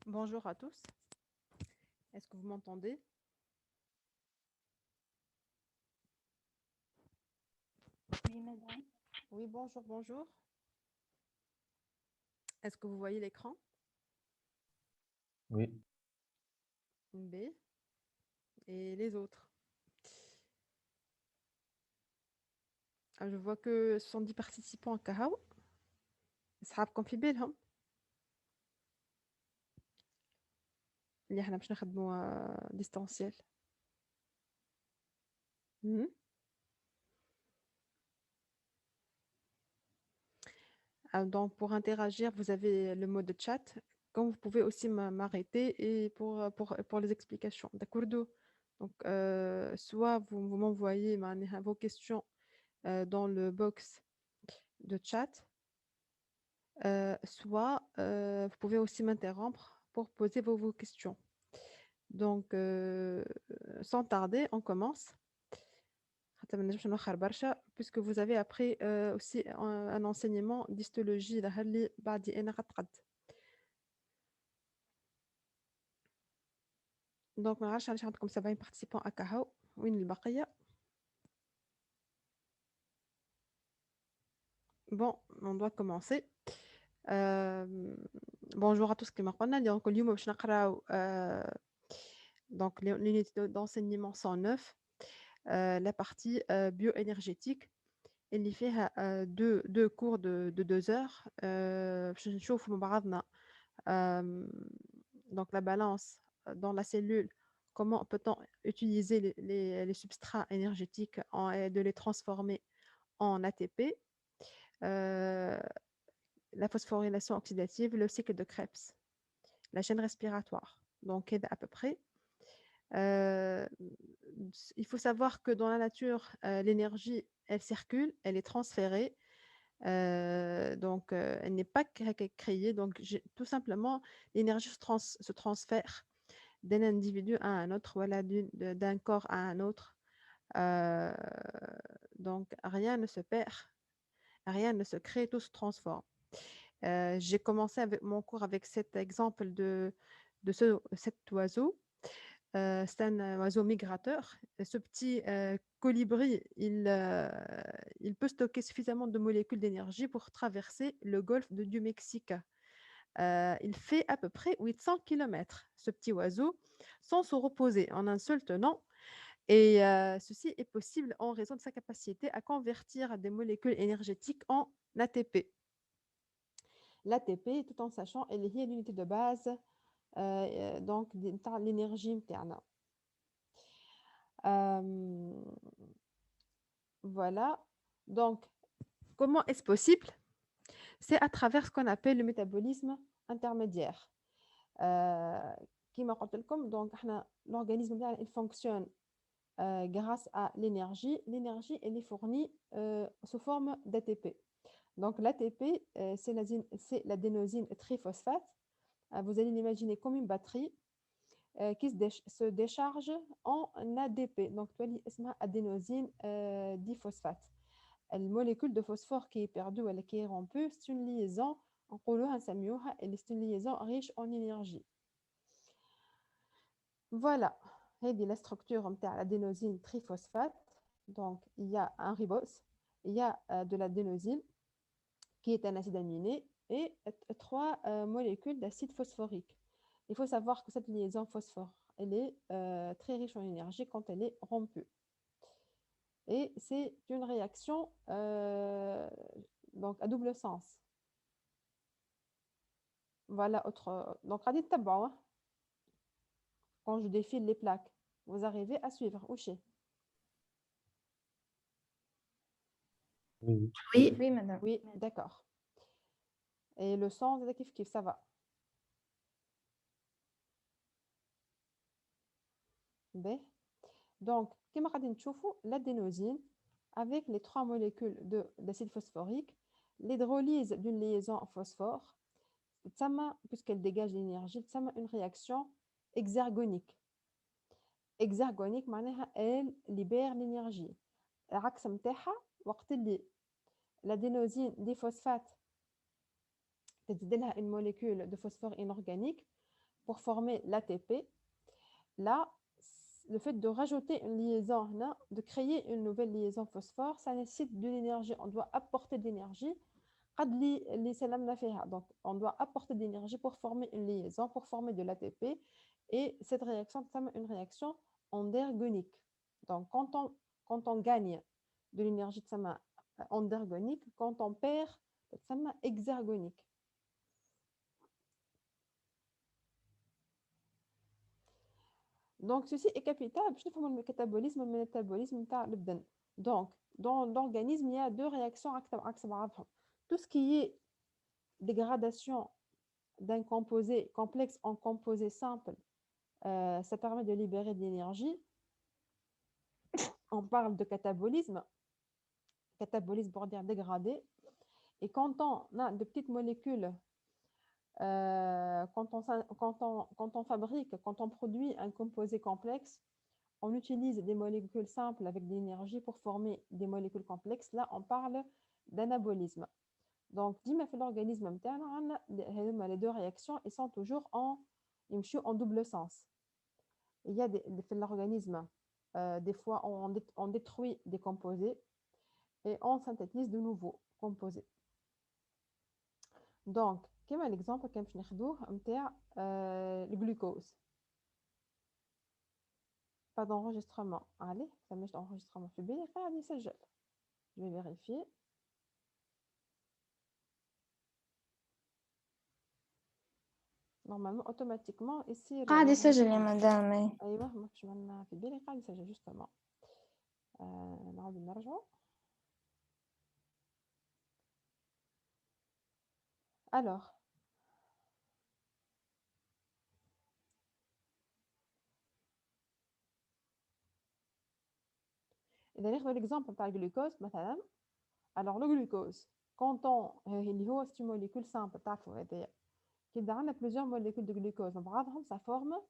Bonjour à tous. Est-ce que vous m'entendez? Oui, madame. Oui, bonjour, bonjour. Est-ce que vous voyez l'écran? Oui, B. Et les autres? Je vois que 70 participants à Kahao. أصحابكم في بالهم اللي احنا باش نخدموا distanciel. Mhm. Donc, pour interagir, vous avez le mode chat. Comme vous pouvez aussi m'arrêter et pour les explications. D'accord? Donc, soit vous m'envoyez vos questions dans le box de chat, soit vous pouvez aussi m'interrompre pour poser vos questions. Donc, sans tarder, on commence. Puisque vous avez appris aussi un enseignement d'histologie. Donc, ما عرفتش علاش عندكم 70 participants à Kahao. وين البقية؟ Bon, on doit commencer. Bonjour à tous كما قلنا. Donc, اليوم باش نقراو donc l'unité d'enseignement 109, la partie bioénergétique. اللي فيها deux cours de 2 heures باش نشوفوا مع بعضنا donc la balance dans la cellule. Comment peut-on utiliser les substrats énergétiques et de les transformer en ATP, la phosphorylation oxydative, le cycle de Krebs, la chaîne respiratoire. Donc, à peu près. Il faut savoir que dans la nature, l'énergie, elle circule, elle est transférée. Donc, elle n'est pas créée. Donc, tout simplement, l'énergie se transfère d'un individu à un autre, voilà, d'un corps à un autre. Euh, donc, rien ne se perd, rien ne se crée, tout se transforme. J'ai commencé avec mon cours avec cet exemple de cet oiseau. C'est un oiseau migrateur. Ce petit colibri, il peut stocker suffisamment de molécules d'énergie pour traverser le golfe du Mexique. Il fait à peu près 800 km, ce petit oiseau, sans se reposer en un seul tenant. Et ceci est possible en raison de sa capacité à convertir des molécules énergétiques en ATP. L'ATP, tout en sachant, elle est l'unité de base donc l'énergie interne. Voilà. Donc, comment est-ce possible? C'est à travers ce qu'on appelle le métabolisme intermédiaire. كما قلت لكم donc l'organisme il fonctionne grâce à l'énergie. L'énergie elle est fournie sous forme d'ATP. Donc l'ATP c'est l'adénosine triphosphate. Vous allez l'imaginer comme une batterie qui se décharge en ADP. Donc c'est adénosine diphosphate. La molécule de phosphore qui est perdue ou qui est rompue, c'est une liaison, c'est une liaison riche en énergie. Voilà, c'est la structure de l'adénosine triphosphate. Donc, il y a un ribose, il y a de l'adénosine qui est un acide aminé et 3 molécules d'acide phosphorique. Il faut savoir que cette liaison phosphore, elle est très riche en énergie quand elle est rompue. Et c'est une réaction donc à double sens. Voilà, autre. Donc, quand je défile les plaques, vous arrivez à suivre. oui, Oui, oui, madame. Oui, d'accord. Et le sang, ça va. B. Donc, comme l'adénosine, avec les 3 molécules d'acide phosphorique, l'hydrolyse d'une liaison phosphore, puisqu'elle dégage l'énergie, c'est une réaction exergonique. Exergonique, elle libère l'énergie. العكس متاعها وقت اللي l'adénosine diphosphate تزيد لها une molécule de phosphore inorganique, pour former l'ATP. Là, le fait de rajouter une liaison, là, de créer une nouvelle liaison phosphore, ça nécessite de l'énergie. On doit apporter de l'énergie. Donc, on doit apporter de l'énergie pour former une liaison, pour former de l'ATP. Et cette réaction, c'est une réaction endergonique. Donc, quand on gagne de l'énergie endergonique, quand on perd, c'est exergonique. Donc, ceci est capital. Je vais le métabolisme et le métabolisme. Donc, dans l'organisme, il y a deux réactions. Tout ce qui est dégradation d'un composé complexe en composé simple, ça permet de libérer de l'énergie. On parle de catabolisme pour dire dégradé. Et quand on a de petites molécules, quand on fabrique, quand on produit un composé complexe, on utilise des molécules simples avec de l'énergie pour former des molécules complexes. Là, on parle d'anabolisme. Donc, l'organisme, les deux réactions, ils sont toujours en double sens. Il y a l'organisme, des fois, on détruit des composés et on synthétise de nouveaux composés. Donc, comme l'exemple que je vais le glucose. Pas d'enregistrement. Allez, ça met d'enregistrement. Je vais vérifier. Normalement, automatiquement, ici, قاعد يسجل يا مدام. ايوه ما كنتش معنا في بالي قاعد يسجل جوستومون. نعاود نرجعوا. Alors, إذا ناخذ l'exemple تاع الجلوكوز مثلا. Alors, le glucose, quand اللي هو c'est une molécule simple, تعرفوا هذايا. كي عندنا plusieurs molécules de glucose مع بعضهم, ça forme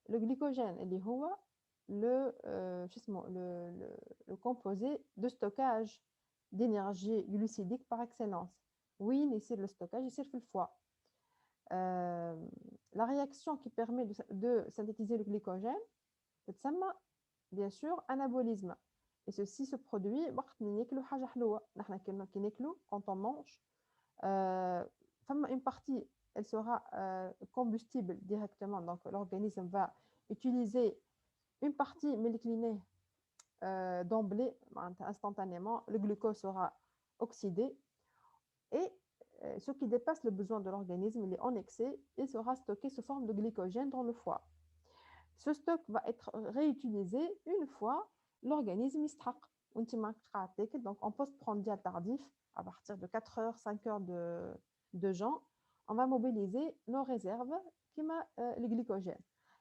le glycogène اللي هو le composé de stockage d'énergie glucidique par excellence. Oui, c'est le stockage, c'est le foie. La réaction qui permet de synthétiser le glycogène, c'est bien sûr anabolisme. Et ceci se produit quand on mange. Une partie, elle sera combustible directement. Donc, l'organisme va utiliser une partie moléculaire d'emblée, instantanément. Le glucose sera oxydé. Et ce qui dépasse le besoin de l'organisme, il est en excès, il sera stocké sous forme de glycogène dans le foie. Ce stock va être réutilisé une fois l'organisme istaq. Donc en postprandial tardif, à partir de 4 heures, 5 heures de jeûne, on va mobiliser nos réserves qui m'a le glycogène.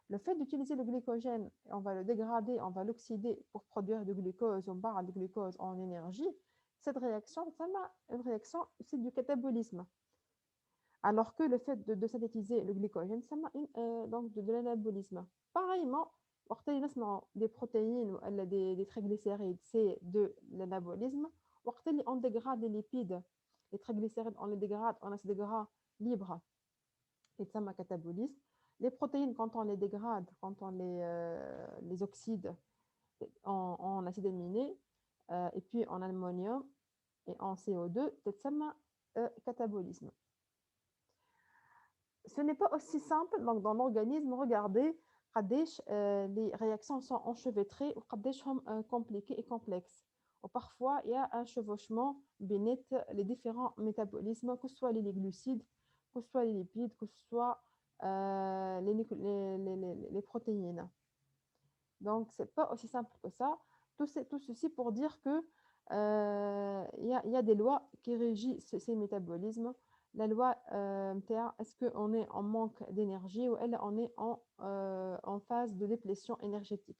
Le fait d'utiliser le glycogène, on va le dégrader, on va l'oxyder pour produire du glucose, on barre du glucose en énergie. Cette réaction, une réaction, c'est du catabolisme. Alors que le fait de synthétiser le glycogène, ça m'a donc de l'anabolisme. Pareillement, des protéines ou des triglycérides, c'est de l'anabolisme. On dégrade les lipides, les triglycérides, on les dégrade en acides gras libres, et ça m'a catabolisme. Les protéines, quand on les dégrade, quand on les oxyde en acides aminés, et puis en ammonium et en CO2, ça m'a catabolisme. Ce n'est pas aussi simple donc dans l'organisme. Regardez, les réactions sont enchevêtrées ou compliquées et complexes. Ou parfois, il y a un chevauchement bénet les différents métabolismes, que ce soit les glucides, que ce soit les lipides, que ce soit les protéines. Donc, ce n'est pas aussi simple que ça. Tout ceci pour dire que il y a des lois qui régissent ces métabolismes. La loi est-ce qu'on est en manque d'énergie ou on est en phase de déplétion énergétique.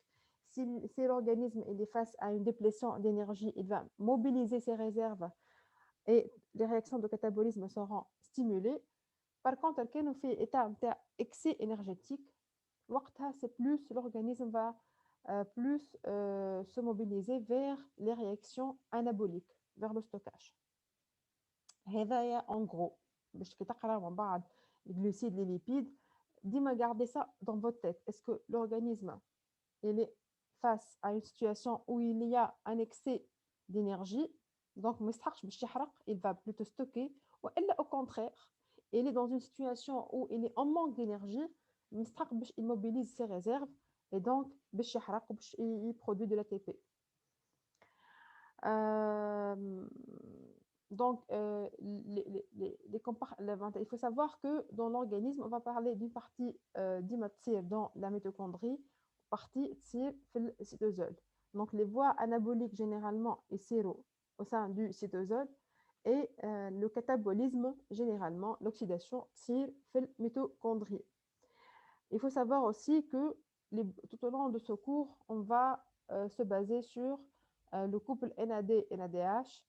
Si l'organisme est face à une déplétion d'énergie, il va mobiliser ses réserves et les réactions de catabolisme seront stimulées. Par contre, quand on fait état excès énergétique, c'est plus l'organisme va plus se mobiliser vers les réactions anaboliques, vers le stockage. هذايا en gros باش كي تقرا من بعد les glucides, les lipides. Dis-moi, gardez ça dans votre tête. Est-ce que l'organisme il est face à une situation où il y a un excès d'énergie, donc il va plutôt stocker, ou au contraire, il est dans une situation où il est en manque d'énergie, il mobilise ses réserves et donc il produit de l'ATP. Euh, donc, il faut savoir que dans l'organisme, on va parler d'une partie d'hématie dans la mitochondrie, partie tir le cytosol. Donc, les voies anaboliques généralement et séro au sein du cytosol et le catabolisme généralement, l'oxydation tire le mitochondrie. Il faut savoir aussi que tout au long de ce cours, on va se baser sur le couple NAD-NADH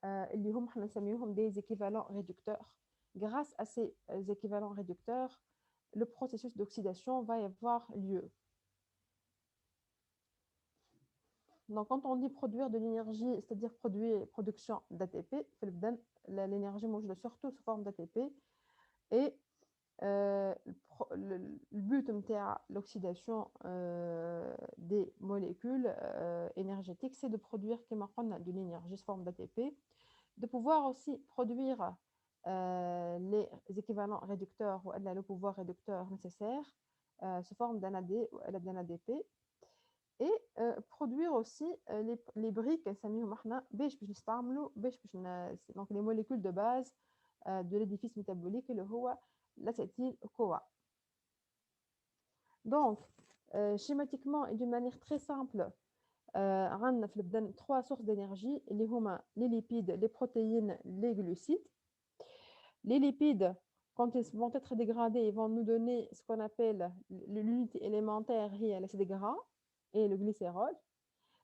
اللي هم احنا نسميهم des équivalents réducteurs. Grâce à ces équivalents réducteurs, le processus d'oxydation va y avoir lieu. Donc, quand on dit produire de l'énergie, c'est-à-dire production d'ATP, l'énergie موجودة surtout sous forme d'ATP. Et le but de l'oxydation des molécules énergétiques, c'est de produire de l'énergie sous forme d'ATP, de pouvoir aussi produire les équivalents réducteurs ou le pouvoir réducteur nécessaire sous forme d'NAD ou d'un ADP et produire aussi les briques donc les molécules de base de l'édifice métabolique et le l'acétyl-CoA. Donc, schématiquement et d'une manière très simple, on a trois sources d'énergie, les lipides, les protéines, les glucides. Les lipides, quand ils vont être dégradés, ils vont nous donner ce qu'on appelle l'unité élémentaire, l'acide gras et le glycérol.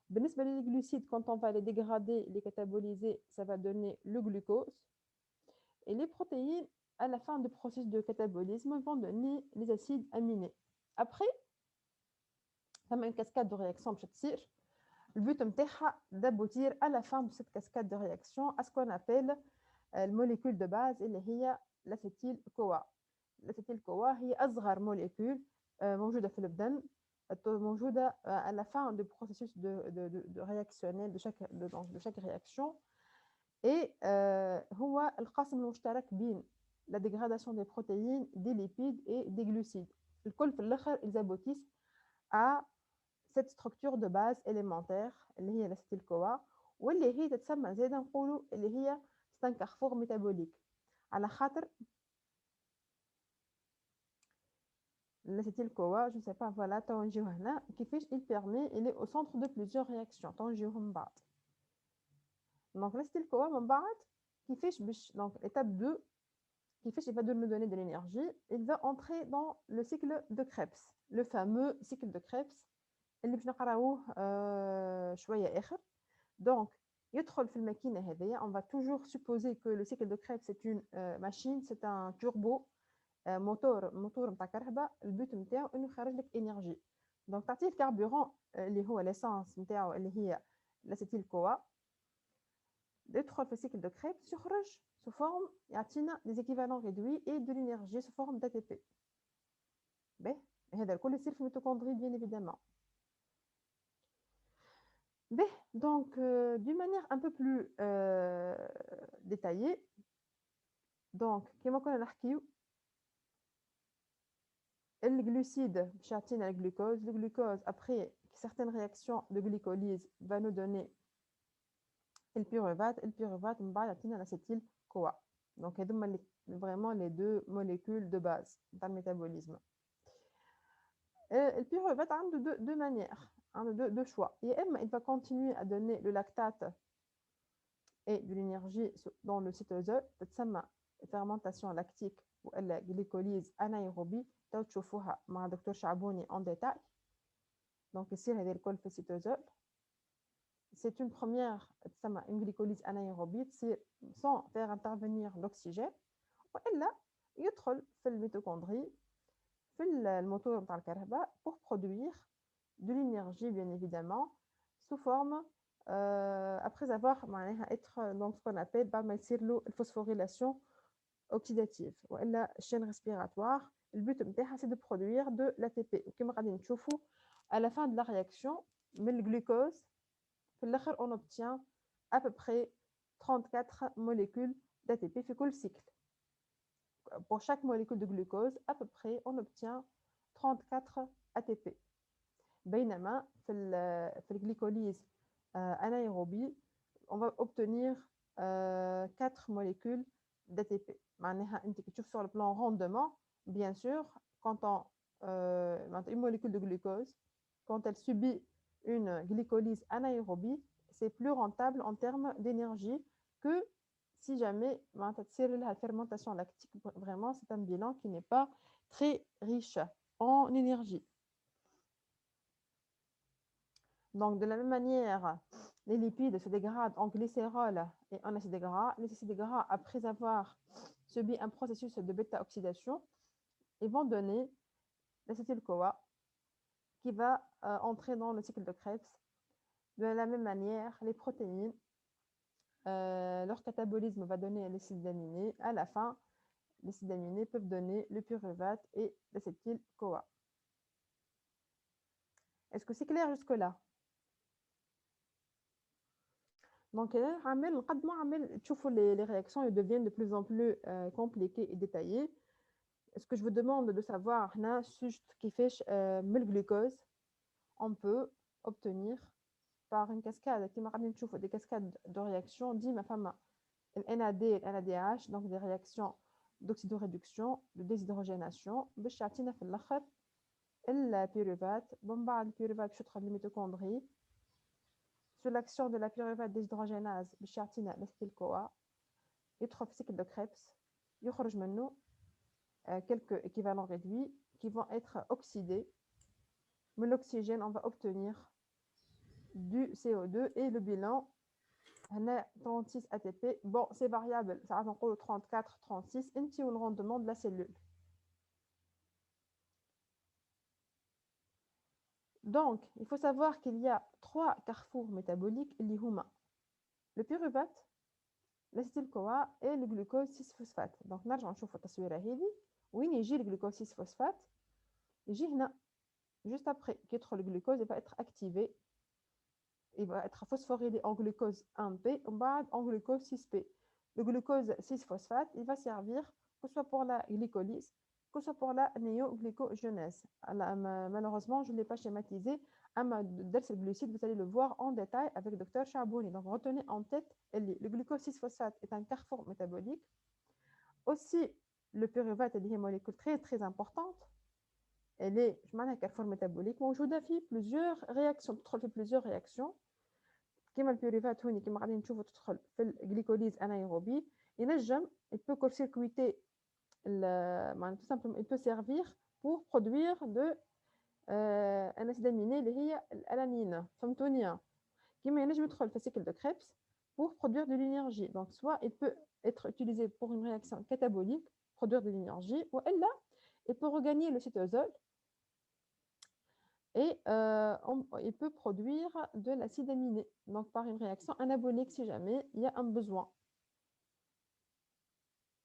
Les glucides, quand on va les dégrader, les cataboliser, ça va donner le glucose. Et les protéines, à la fin du processus de catabolisme, vont donner les acides aminés. Après, ça met une cascade de réactions. Le but est d'aboutir à la fin de cette cascade de réactions à ce qu'on appelle la molécule de base, اللي هي l'acétyl-CoA. L'acétyl-CoA هي أصغر molécule موجودة في البدن موجودة à la fin du processus de réactionnel de chaque réaction. Et هو القاسم المشترك بين la dégradation des protéines, des lipides et des glucides. الكل في الآخر ils aboutissent à cette structure de base élémentaire اللي هي l'acétyl-CoA واللي هي تتسمى زي نقولوا اللي هي c'est un carrefour métabolique. على خاطر l'acétyl-CoA, je ne sais pas, voilà, il permet, il est au centre de plusieurs réactions. Donc, l'acétyl-CoA, donc étape 2, il va nous donner de l'énergie, il va entrer dans le cycle de Krebs, le fameux cycle de Krebs, اللي باش نقراوه شوية آخر. Donc, يدخل في الماكينة هذيا, on va toujours supposer que le cycle de Krebs c'est une machine, c'est un turbo, موتور نتاع كهرباء, البوت نتاعو انه يخرج لك انرجي. دونك تعطيه الكربورون اللي هو ليسانس نتاعو اللي هي لاسيتيل كوا, يدخل في السيكل دو كريبس, يخرج sous forme يعطينا des équivalents réduits et de l'énergie sous forme d'ATP. باهي, هذا الكل يصير في الميتوكوندري bien évidemment. Donc, d'une manière un peu plus détaillée, donc, كما كنا نحكيو, le glucide, le glucose. Le glucose, après certaines réactions de glycolyse, va nous donner le pyruvate. Le pyruvate, on va l'acétyl-CoA. Donc, c'est vraiment les deux molécules de base dans le métabolisme. Et le pyruvate a deux manières, deux choix. Et il va continuer à donner le lactate et de l'énergie dans le cytosol. C'est une fermentation lactique ou la glycolyse anaérobie. تشوفوها مع دكتور شعبوني en détail. Donc ici هذه الكل في السيتوزول. C'est une première, une glycolyse anaérobie sans faire intervenir l'oxygène. وإلا يدخل في الميتوكوندري في الموتور نتاع الكهرباء pour produire de l'énergie bien évidemment sous forme après avoir معناها être donc ce qu'on appelle بعد ما يصير له الفوسفوريلation oxydative ou la chaîne respiratoire. Le but c'est de produire de l'ATP. Comme غادي نشوفوا à la fin de la réaction, mais le glucose, on obtient à peu près 34 molécules d'ATP في كل cycle. Pour chaque molécule de glucose, à peu près, on obtient 34 ATP. بينما في الglycolyse anaérobie, on va obtenir 4 molécules d'ATP. معناها انت كي تشوف sur le plan rendement, bien sûr, quand une molécule de glucose, quand elle subit une glycolyse anaérobie, c'est plus rentable en termes d'énergie que si jamais la fermentation lactique. Vraiment, c'est un bilan qui n'est pas très riche en énergie. Donc, de la même manière, les lipides se dégradent en glycérol et en acides gras. Les acides gras, après avoir subi un processus de bêta-oxydation, ils vont donner l'acétyl-CoA qui va entrer dans le cycle de Krebs. De la même manière, les protéines, leur catabolisme va donner les acides aminés. À la fin, les acides aminés peuvent donner le pyruvate et l'acétyl-CoA. Est-ce que c'est clair jusque-là? Donc, les réactions elles deviennent de plus en plus compliquées et détaillées. Ce que je vous demande de savoir, qui fait le glucose, on peut obtenir par une cascade, des cascades de réactions, dit ma femme, NAD et NADH, donc des réactions d'oxydoréduction, de déshydrogénation, le pyruvate, le pyruvate في les mitochondries. Sous l'action de la pyruvate déshydrogénase, l'acétyl-CoA, il trouve cycle de Krebs, il y a quelques équivalents réduits qui vont être oxydés. Mais l'oxygène, on va obtenir du CO2 et le bilan, on a 36 ATP. Bon, c'est variable, ça va en 34, 36, et le rendement de la cellule. Donc, il faut savoir qu'il y a 3 carrefours métaboliques, le pyruvate, l'acétyl-CoA et le glucose 6-phosphate. Donc, نرجع نشوف التصويرة هذه وين يجي le glucose 6-phosphate. يجي هنا juste après le glucose, il va être activé, il va être phosphorylé en glucose 1P en glucose 6P. Le glucose 6-phosphate, il va servir que ce soit pour la glycolyse, que ce soit pour la néoglycogenèse. Malheureusement, je ne l'ai pas schématisé. Le glucide, vous allez le voir en détail avec le Dr Chabouni. Donc, retenez en tête, le glucose 6-phosphate est un carrefour métabolique. Aussi, le pyruvate est une molécule très, très importante. Elle est un carrefour métabolique. موجودة في plusieurs réactions. تدخل في plusieurs réactions. كما البيروفات هوني كما غادي نشوفوا تدخل في الجليكوليز انايروبي. Il peut court-circuiter tout simplement il peut servir pour produire un acide aminé اللي هي الألانين. فهمتوني؟ كما ينجم يدخل في الcycle de Krebs pour produire de l'énergie. Donc soit il peut être utilisé pour une réaction catabolique, produire de l'énergie, ou elle il peut regagner le cytosol et il peut produire de l'acide aminé, donc par une réaction anabolique si jamais il y a un besoin.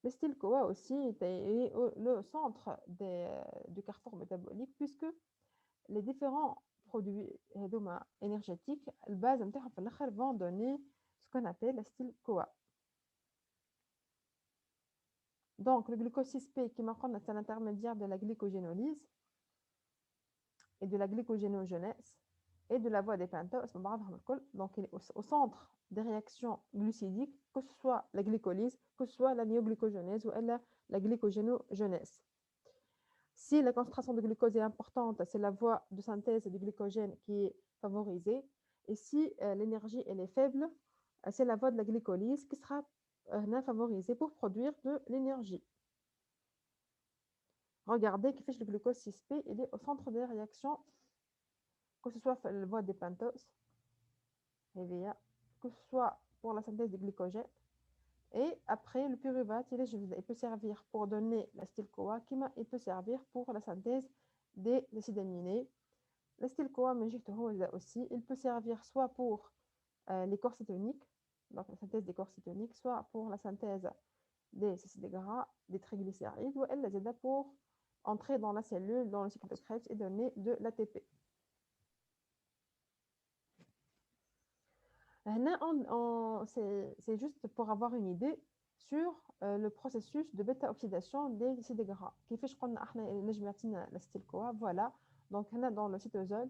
L'acétyl-CoA aussi est le centre du carrefour métabolique puisque les différents produits énergétiques, la base vont donner ce qu'on appelle l'acétyl-CoA. Donc le glucose 6P qui est à l'intermédiaire de la glycogénolyse et de la glycogénogenèse et de la voie des pentoses. Donc, il est au centre des réactions glucidiques, que ce soit la glycolyse, que ce soit la néoglycogenèse ou la glycogénogenèse. Si la concentration de glucose est importante, c'est la voie de synthèse du glycogène qui est favorisée. Et si l'énergie elle est faible, c'est la voie de la glycolyse qui sera favorisée pour produire de l'énergie. Regardez que le glucose 6P, il est au centre des réactions, que ce soit la voie des pentoses, que ce soit pour la synthèse du glycogène. Et après, le pyruvate, il peut servir pour donner l'acétyl-CoA, il peut servir pour la synthèse des acides aminés. L'acétyl-CoA, aussi, il peut servir soit pour les corps cétoniques, donc la synthèse des corps cétoniques, soit pour la synthèse des acides gras, des triglycérides, ou elle les pour entrer dans la cellule, dans le cycle de Krebs et donner de l'ATP. C'est juste pour avoir une idée sur le processus de bêta-oxydation des acides gras. Voilà. Donc, dans le cytosol,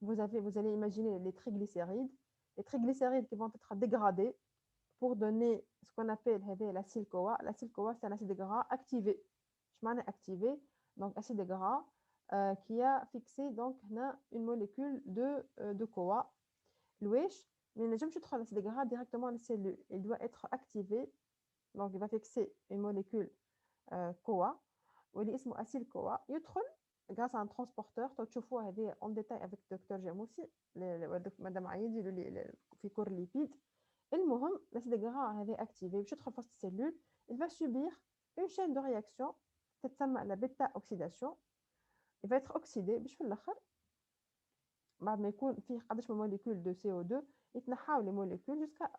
vous allez imaginer les triglycérides. Les triglycérides qui vont être dégradés pour donner ce qu'on appelle l'acide-CoA. L'acide-CoA, c'est un acide gras activé. Je m'en ai activé. Donc, acide gras qui a fixé donc, une molécule de CoA. L'ouèche, mais ne jamais trop l'acide gras directement dans la cellule. Il doit être activé. Donc, il va fixer une molécule CoA. واللي اسمه acide CoA يدخل grâce à un transporteur. تشوفوها هذه en détail avec Dr Jamoussi, Madame Aïdi, في كور lipide. المهم l'acide gras هذا activé باش يدخل في وسط السيلول. Il va subir une chaîne de réaction تتسمى la bêta-oxydation. Il va être oxydé باش في الاخر بعد ما يكون فيه قداش من موليكول دو CO2 يتنحاو لي موليكول جوسكا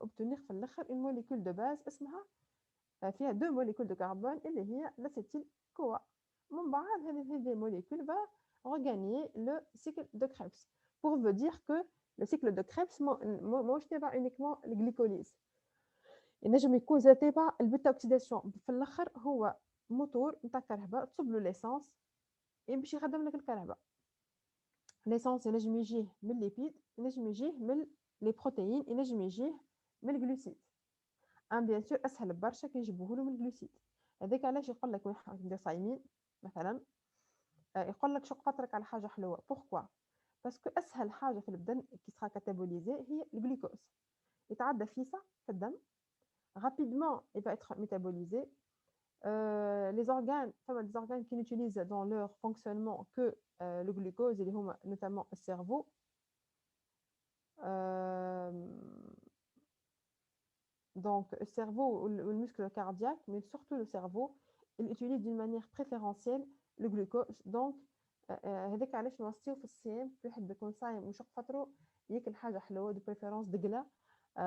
obtenir في الاخر une molécule de base اسمها فيها deux molécules de carbone اللي هي l'acétyl CoA. من بعد هذه molécule va regagner le cycle de Krebs. Pour vous dire que le cycle de Krebs مش تبع uniquement الجليكوليز. ينجم يكون زاد تبع البيتا اوكسيداسيون. في الاخر هو موتور نتاع كهرباء تصب له ليسانس باش يخدم لك الكهرباء. ليسانس ينجم يجيه من الليبيد، ينجم يجيه من لي بروتيين، ينجم يجيه من الجلوسيد. بيان سور اسهل برشا كي يجيبوه له من الجلوسيد. هذاك علاش يقول لك وين صايمين مثلا يقول لك شق فطرك على حاجه حلوه. بوركوا؟ باسكو اسهل حاجه في البدن كي سرا كاتابوليزي هي الجلوكوز. يتعدى فيسا في الدم rapidement il va être métabolisé. Les organes, des organes qui n'utilisent dans leur fonctionnement que le glucose, notamment le cerveau. Donc, le cerveau ou le muscle cardiaque, mais surtout le cerveau, il utilise d'une manière préférentielle le glucose. Donc, هذاك علاش نوصيو في الصيام في واحد بيكون صايم وشق فطرو ياكل حاجه حلوه دو بريفيرونس دقله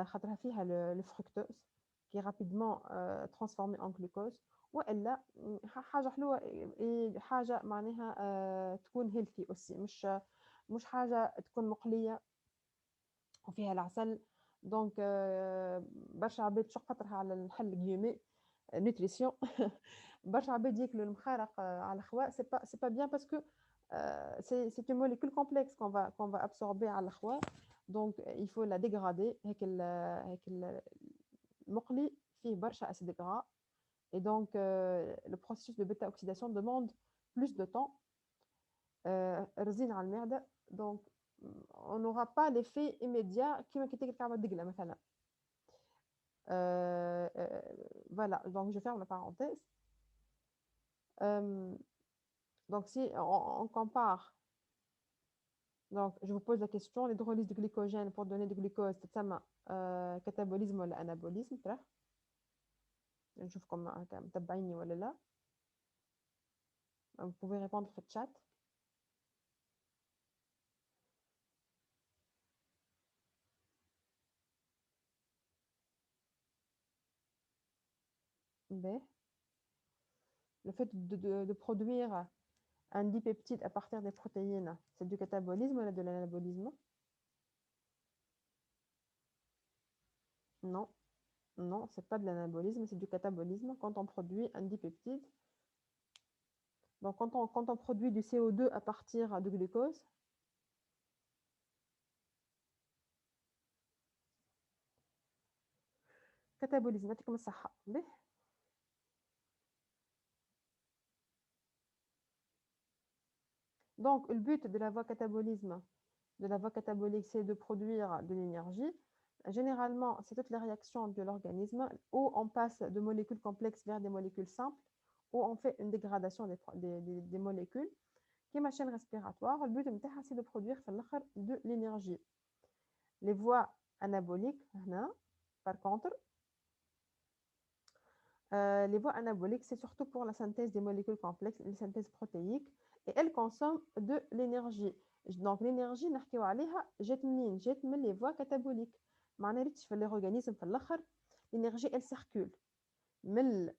خاطرها فيها le fructose qui est rapidement transformé en glucose. والا حاجه حلوه حاجه معناها تكون هيلثي اوسي مش حاجه تكون مقليه وفيها العسل. دونك برشا عباد شق فطرها على الحل جيمي نوتريسيون. برشا عباد ياكلوا المخارق على الخوا. سي با بيان باسكو c'est une molécule complexe qu'on va absorber على الخوا. donc il faut la dégrader. هيك المقلي فيه برشا acide gras et donc le processus de bêta-oxydation demande plus de temps. رزين على المعده. donc on n'aura pas l'effet immédiat كيما كي تاكل كعبه دقله مثلا. Voilà, donc je ferme la parenthèse. Donc si on compare, donc je vous pose la question, l'hydrolyse du glycogène pour donner du glucose, c'est ça catabolisme ou anabolisme. نشوف comme متبعيني ولا لا. Vous pouvez répondre في الchat. Le fait de produire un dipeptide à partir des protéines, c'est du catabolisme ou de l'anabolisme? Non, non, c'est pas de l'anabolisme, c'est du catabolisme quand on produit un dipeptide. Donc quand on produit du CO2 à partir de glucose, catabolisme. يعطيكم الصحة. Donc, le but de la voie catabolique, c'est de produire de l'énergie. Généralement, c'est toutes les réactions de l'organisme où on passe de molécules complexes vers des molécules simples, où on fait une dégradation des molécules, qui est ma chaîne respiratoire. Le but, c'est de produire de l'énergie. Les voies anaboliques, par contre, les voies anaboliques, c'est surtout pour la synthèse des molécules complexes, la synthèse protéique, et elles consomment de l'énergie. Donc l'énergie نحكيو عليها جات منين؟ جات من les voies cataboliques. معناها في l'organisme في الاخر l'énergie elle circule. من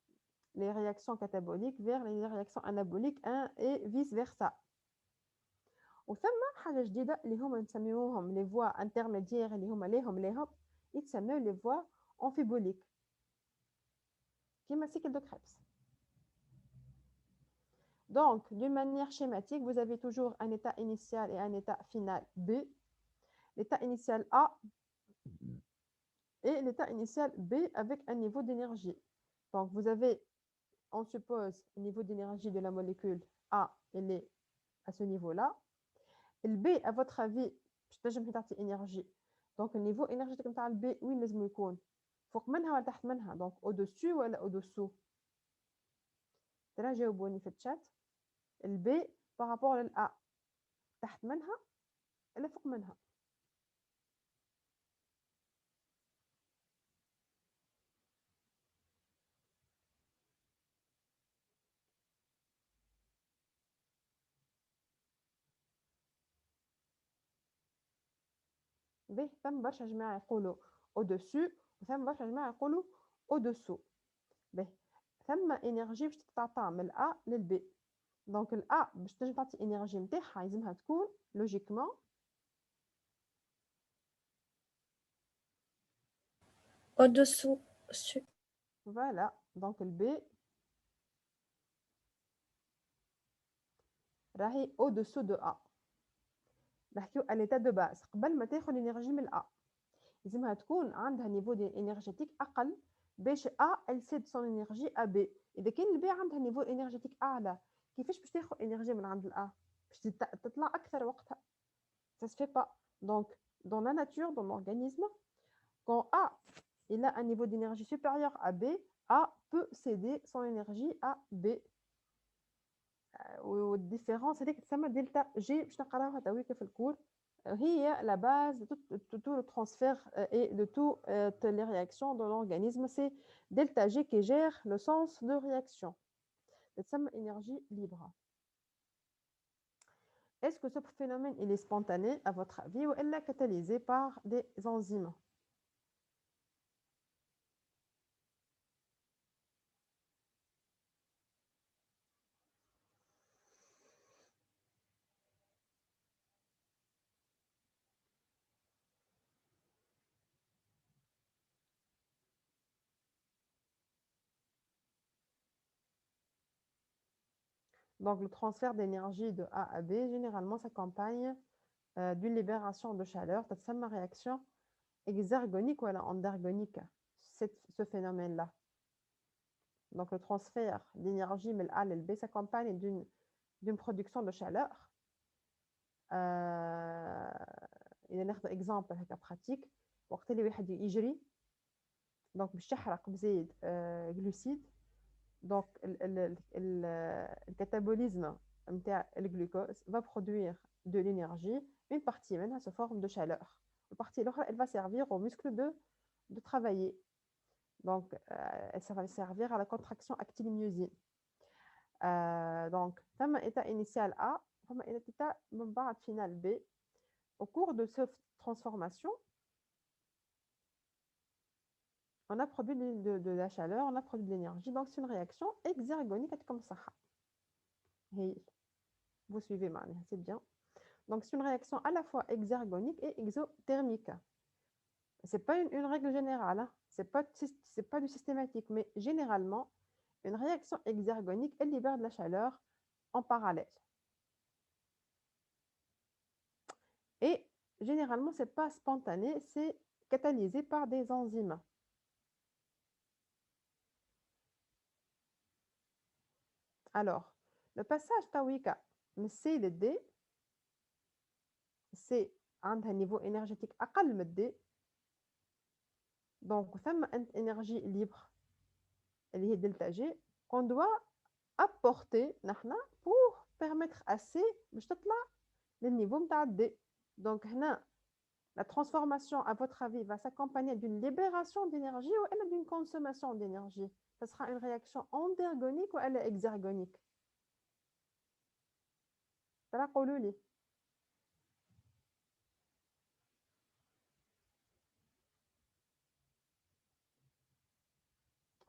les réactions cataboliques vers les réactions anaboliques et vice versa. وثم حاجة جديدة اللي هما نسميوهم les voies intermédiaires اللي هما ليهم يتسموا les voies amphiboliques كيما cycle de Krebs. Donc, d'une manière schématique, vous avez toujours un état initial et un état final B, l'état initial A et l'état initial B avec un niveau d'énergie. Donc, vous avez, on suppose, le niveau d'énergie de la molécule A, elle est à ce niveau-là. Le B, à votre avis, je vais vous donner énergie. Donc, le niveau énergétique de le B, où il est فوق منها ولا تحت منها donc au-dessus ولا au-dessous ترى جاوبوني في الشات البي بارابور للأ تحت منها ولا فوق منها به ثم برشا جماعة يقولوا au-dessus وثم برشا جماعة يقولوا au-dessous به ثم انرجي باش تتعطى من الأ للبي دونك الأ باش تنجم تعطي انرجي نتاعها لازمها تكون لوجيكمون Au-dessous. فوالا دونك البي راهي au-dessous de A نحكيو à l'état de base قبل ما تاخذ الانرجي من الأ لازمها تكون عندها نيفو دي انرجيتيك اقل باش A elle cède son énergie à B اذا كان البي عندها نيفو انرجيتيك اعلى كيفاش باش تاخذ انرجي من عند الأ باش تطلع اكثر وقتها ça se fait pas donc dans la nature dans l'organisme quand A il a un niveau d'énergie supérieur à B A peut céder son énergie à B والديفيرونس هذيك تسمى دلتا جي باش نقراوها تويك في الكور هي la base de tout le transfert et de toutes les réactions dans l'organisme. C'est delta G qui gère le sens de réaction. C'est une énergie libre. Est-ce que ce phénomène il est spontané à votre avis ou elle est catalysé par des enzymes? Donc, le transfert d'énergie de A à B, généralement, s'accompagne d'une libération de chaleur. C'est une réaction exergonique ou endergonique, ce phénomène-là. Donc, le transfert d'énergie de A à B s'accompagne d'une production de chaleur. إذا ناخذ exemple هكا pratique وقت اللي واحد يجري دونك باش يحرق بزيد جلوسيد دونك الكاتابوليزم نتاع الجلوكوز va produire de l'énergie une partie منها sous forme de chaleur la partie l'autre elle va servir aux muscles de travailler donc ça va servir à la contraction actine-myosine donc ثم état initial A ثم état من بعد final B. Au cours de cette transformation, on a produit de la chaleur, on a produit de l'énergie. Donc, c'est une réaction exergonique comme ça. Hey, vous suivez, c'est bien. Donc, c'est une réaction à la fois exergonique et exothermique. Ce n'est pas une règle générale, hein. Ce n'est pas du systématique, mais généralement, une réaction exergonique, elle libère de la chaleur en parallèle. Et généralement, ce n'est pas spontané, c'est catalysé par des enzymes. Alors, le passage Tawika, C le D, c'est un niveau énergétique أقل من D. Donc, ثم une énergie libre, اللي هي delta G, qu'on doit apporter نحنا pour permettre à C باش تطلع للنيفو نتاع D. Donc, هنا, la transformation, à votre avis, va s'accompagner d'une libération d'énergie ou elle d'une consommation d'énergie. Ce sera une réaction endergonique ou elle est exergonique. ترى قولوا لي.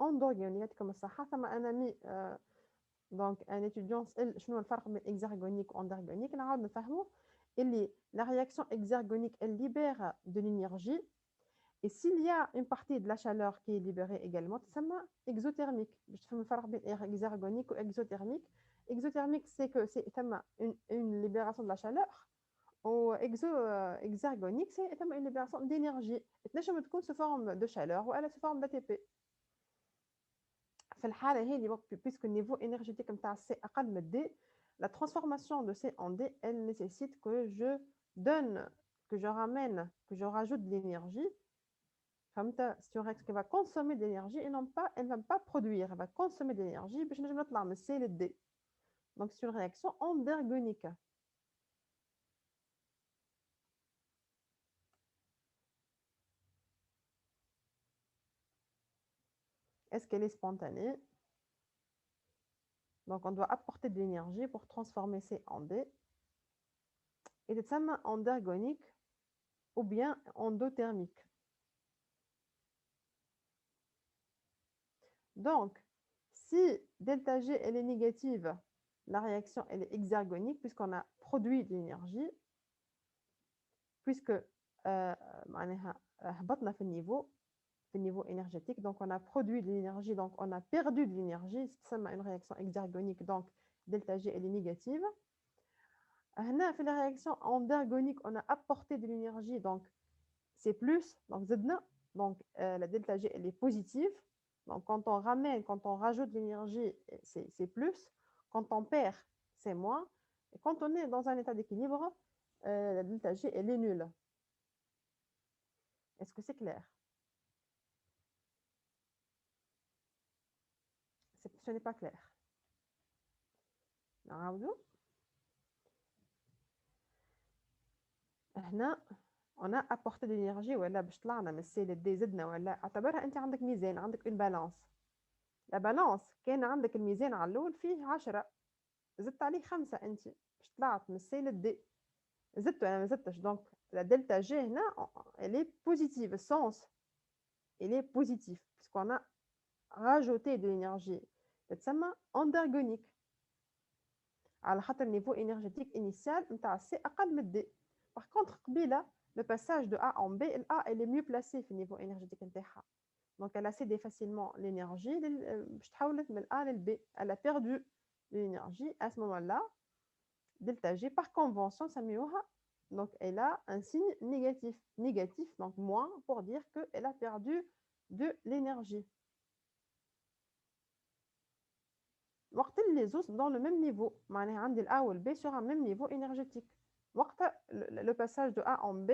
endogène يعطيكم الصحة ثم un ami donc un étudiant سأل شنو الفرق بين exergonique و endergonique نعاود نفهمو اللي la réaction exergonique elle libère de l'énergie et s'il y a une partie de la chaleur qui est libérée également تسمى exothermique باش تفهم الفرق بين exergonique و exothermique exothermique c'est que c'est تسمى une libération de la chaleur و exergonique c'est تسمى une libération d'énergie تنجم تكون sous forme de chaleur ou sous forme d'ATP في الحالة هذه puisque le niveau énergétique نتاع C أقل من D la transformation de C en D elle nécessite que je donne que je ramène que je rajoute de l'énergie c'est une réaction qui va consommer de l'énergie et non pas elle ne va pas produire elle va consommer de l'énergie باش نجم نطلع من C ل D donc c'est une réaction endergonique. Est-ce qu'elle est spontanée? Donc, on doit apporter de l'énergie pour transformer C en D. Et تسمى endergonique ou bien endothermique. Donc, si delta G elle est négative, la réaction elle est exergonique puisqu'on a produit de l'énergie, puisque معناها هبطنا في niveau énergétique, donc on a produit de l'énergie, donc on a perdu de l'énergie, c'est une réaction exergonique, donc delta G elle est négative. هنا في la réaction endergonique, on a apporté de l'énergie, donc c'est plus, donc زدنا, donc la delta G elle est positive. Donc quand on ramène, quand on rajoute de l'énergie, c'est plus. Quand on perd, c'est moins. Et quand on est dans un état d'équilibre, la delta G elle est nulle. Est-ce que c'est clair? Ce n'est pas clair. نعاودو. هنا on a apporté de l'énergie ولا باش طلعنا من السي للدي زدنا ولا اعتبرها انت عندك ميزان عندك une balance. لا بالانس كان عندك الميزان على الاول فيه 10 زدت عليه 5 انت باش طلعت من السي للدي زدت ولا ما زدتش دونك لا دلتا جي هنا elle est positive le sens il est positif puisqu'on a rajouté de l'énergie تتسمى endergonique على خاطر النيفو énergétique initial نتاع السي اقل من الدي. par contre قبيله le passage de A en B le A elle est mieux placée في النيفو énergétique نتاعها. Donc, elle a cédé facilement l'énergie. Elle a perdu l'énergie. À ce moment-là, delta G, par convention, donc elle a un signe négatif. Négatif, donc moins, pour dire qu'elle a perdu de l'énergie. Les autres dans le même niveau. Le A ou le B sur un même niveau énergétique. Le passage de A en B,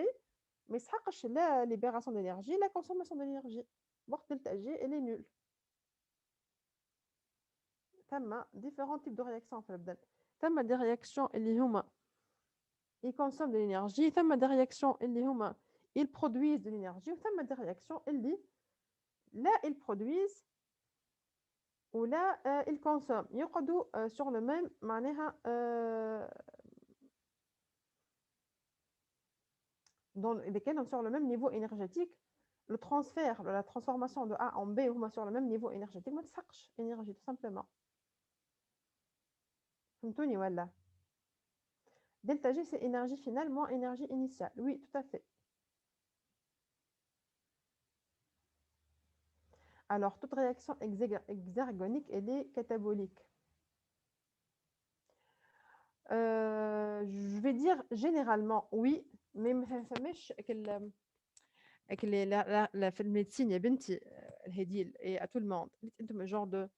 mais la libération d'énergie, la consommation d'énergie. delta G, elle est nulle. ثم différents types de réactions في البدن. ثم des réactions اللي هما ils consomment de l'énergie. ثم des réactions اللي هما ils produisent de l'énergie. ثم des réactions اللي لا ils produisent ou لا ils consomment. يقعدوا sur le même معناها إذا كانوا sur le même niveau énergétique. Le transfert, la transformation de A en B هما sur le même niveau énergétique ما تسحقش énergie tout simplement. فهمتوني ولا؟ Delta G, c'est énergie finale moins énergie initiale. Oui, tout à fait. Alors, toute réaction exergonique, elle est catabolique. Je vais dire généralement oui, mais ما فماش في الميدecine يا بنتي الهديل et à tout le monde. انتم genre de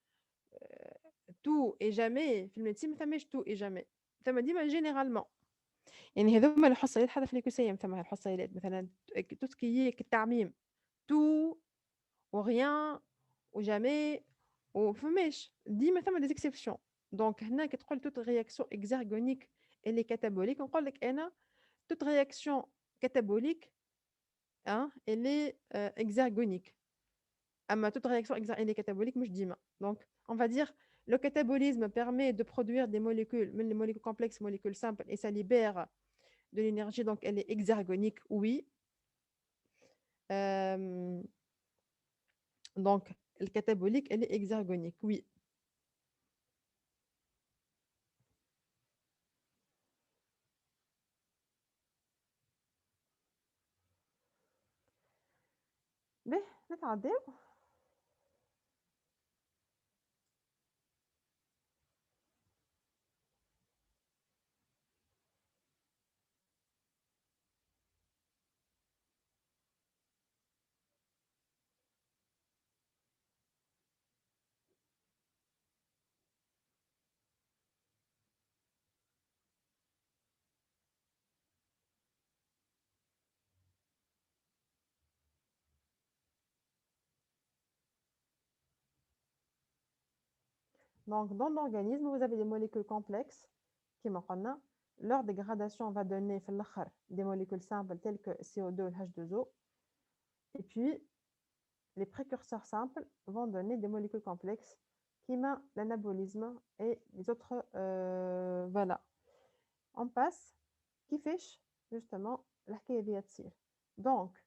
tout et jamais في الميدecine ما فماش tout et jamais. ثم ديما généralement. يعني هذوما الحصيلات حتى في الكسيم ثم الحصيلات مثلا تسكي التعميم tout ou rien ou jamais ou فماش ديما ثم des exceptions. Donc هنا كي تقول toute réaction exergonique elle est catabolique نقول لك انا toute réaction catabolique hein, elle est exergonique. اما toute réaction elle est catabolique مش ديما. Donc on va dire le catabolisme permet de produire des molécules, les molécules complexes, molécules simples, et ça libère de l'énergie, donc elle est exergonique, oui. Donc Le catabolique, elle est hexagonique, oui. Mais, نتعداو. Donc, dans l'organisme, vous avez des molécules complexes qui m'ont leur dégradation va donner في الآخر des molécules simples telles que CO2 et H2O. Et puis, les précurseurs simples vont donner des molécules complexes qui mènent l'anabolisme et les autres. Voilà. On passe, qui fiche justement la تصير. Donc,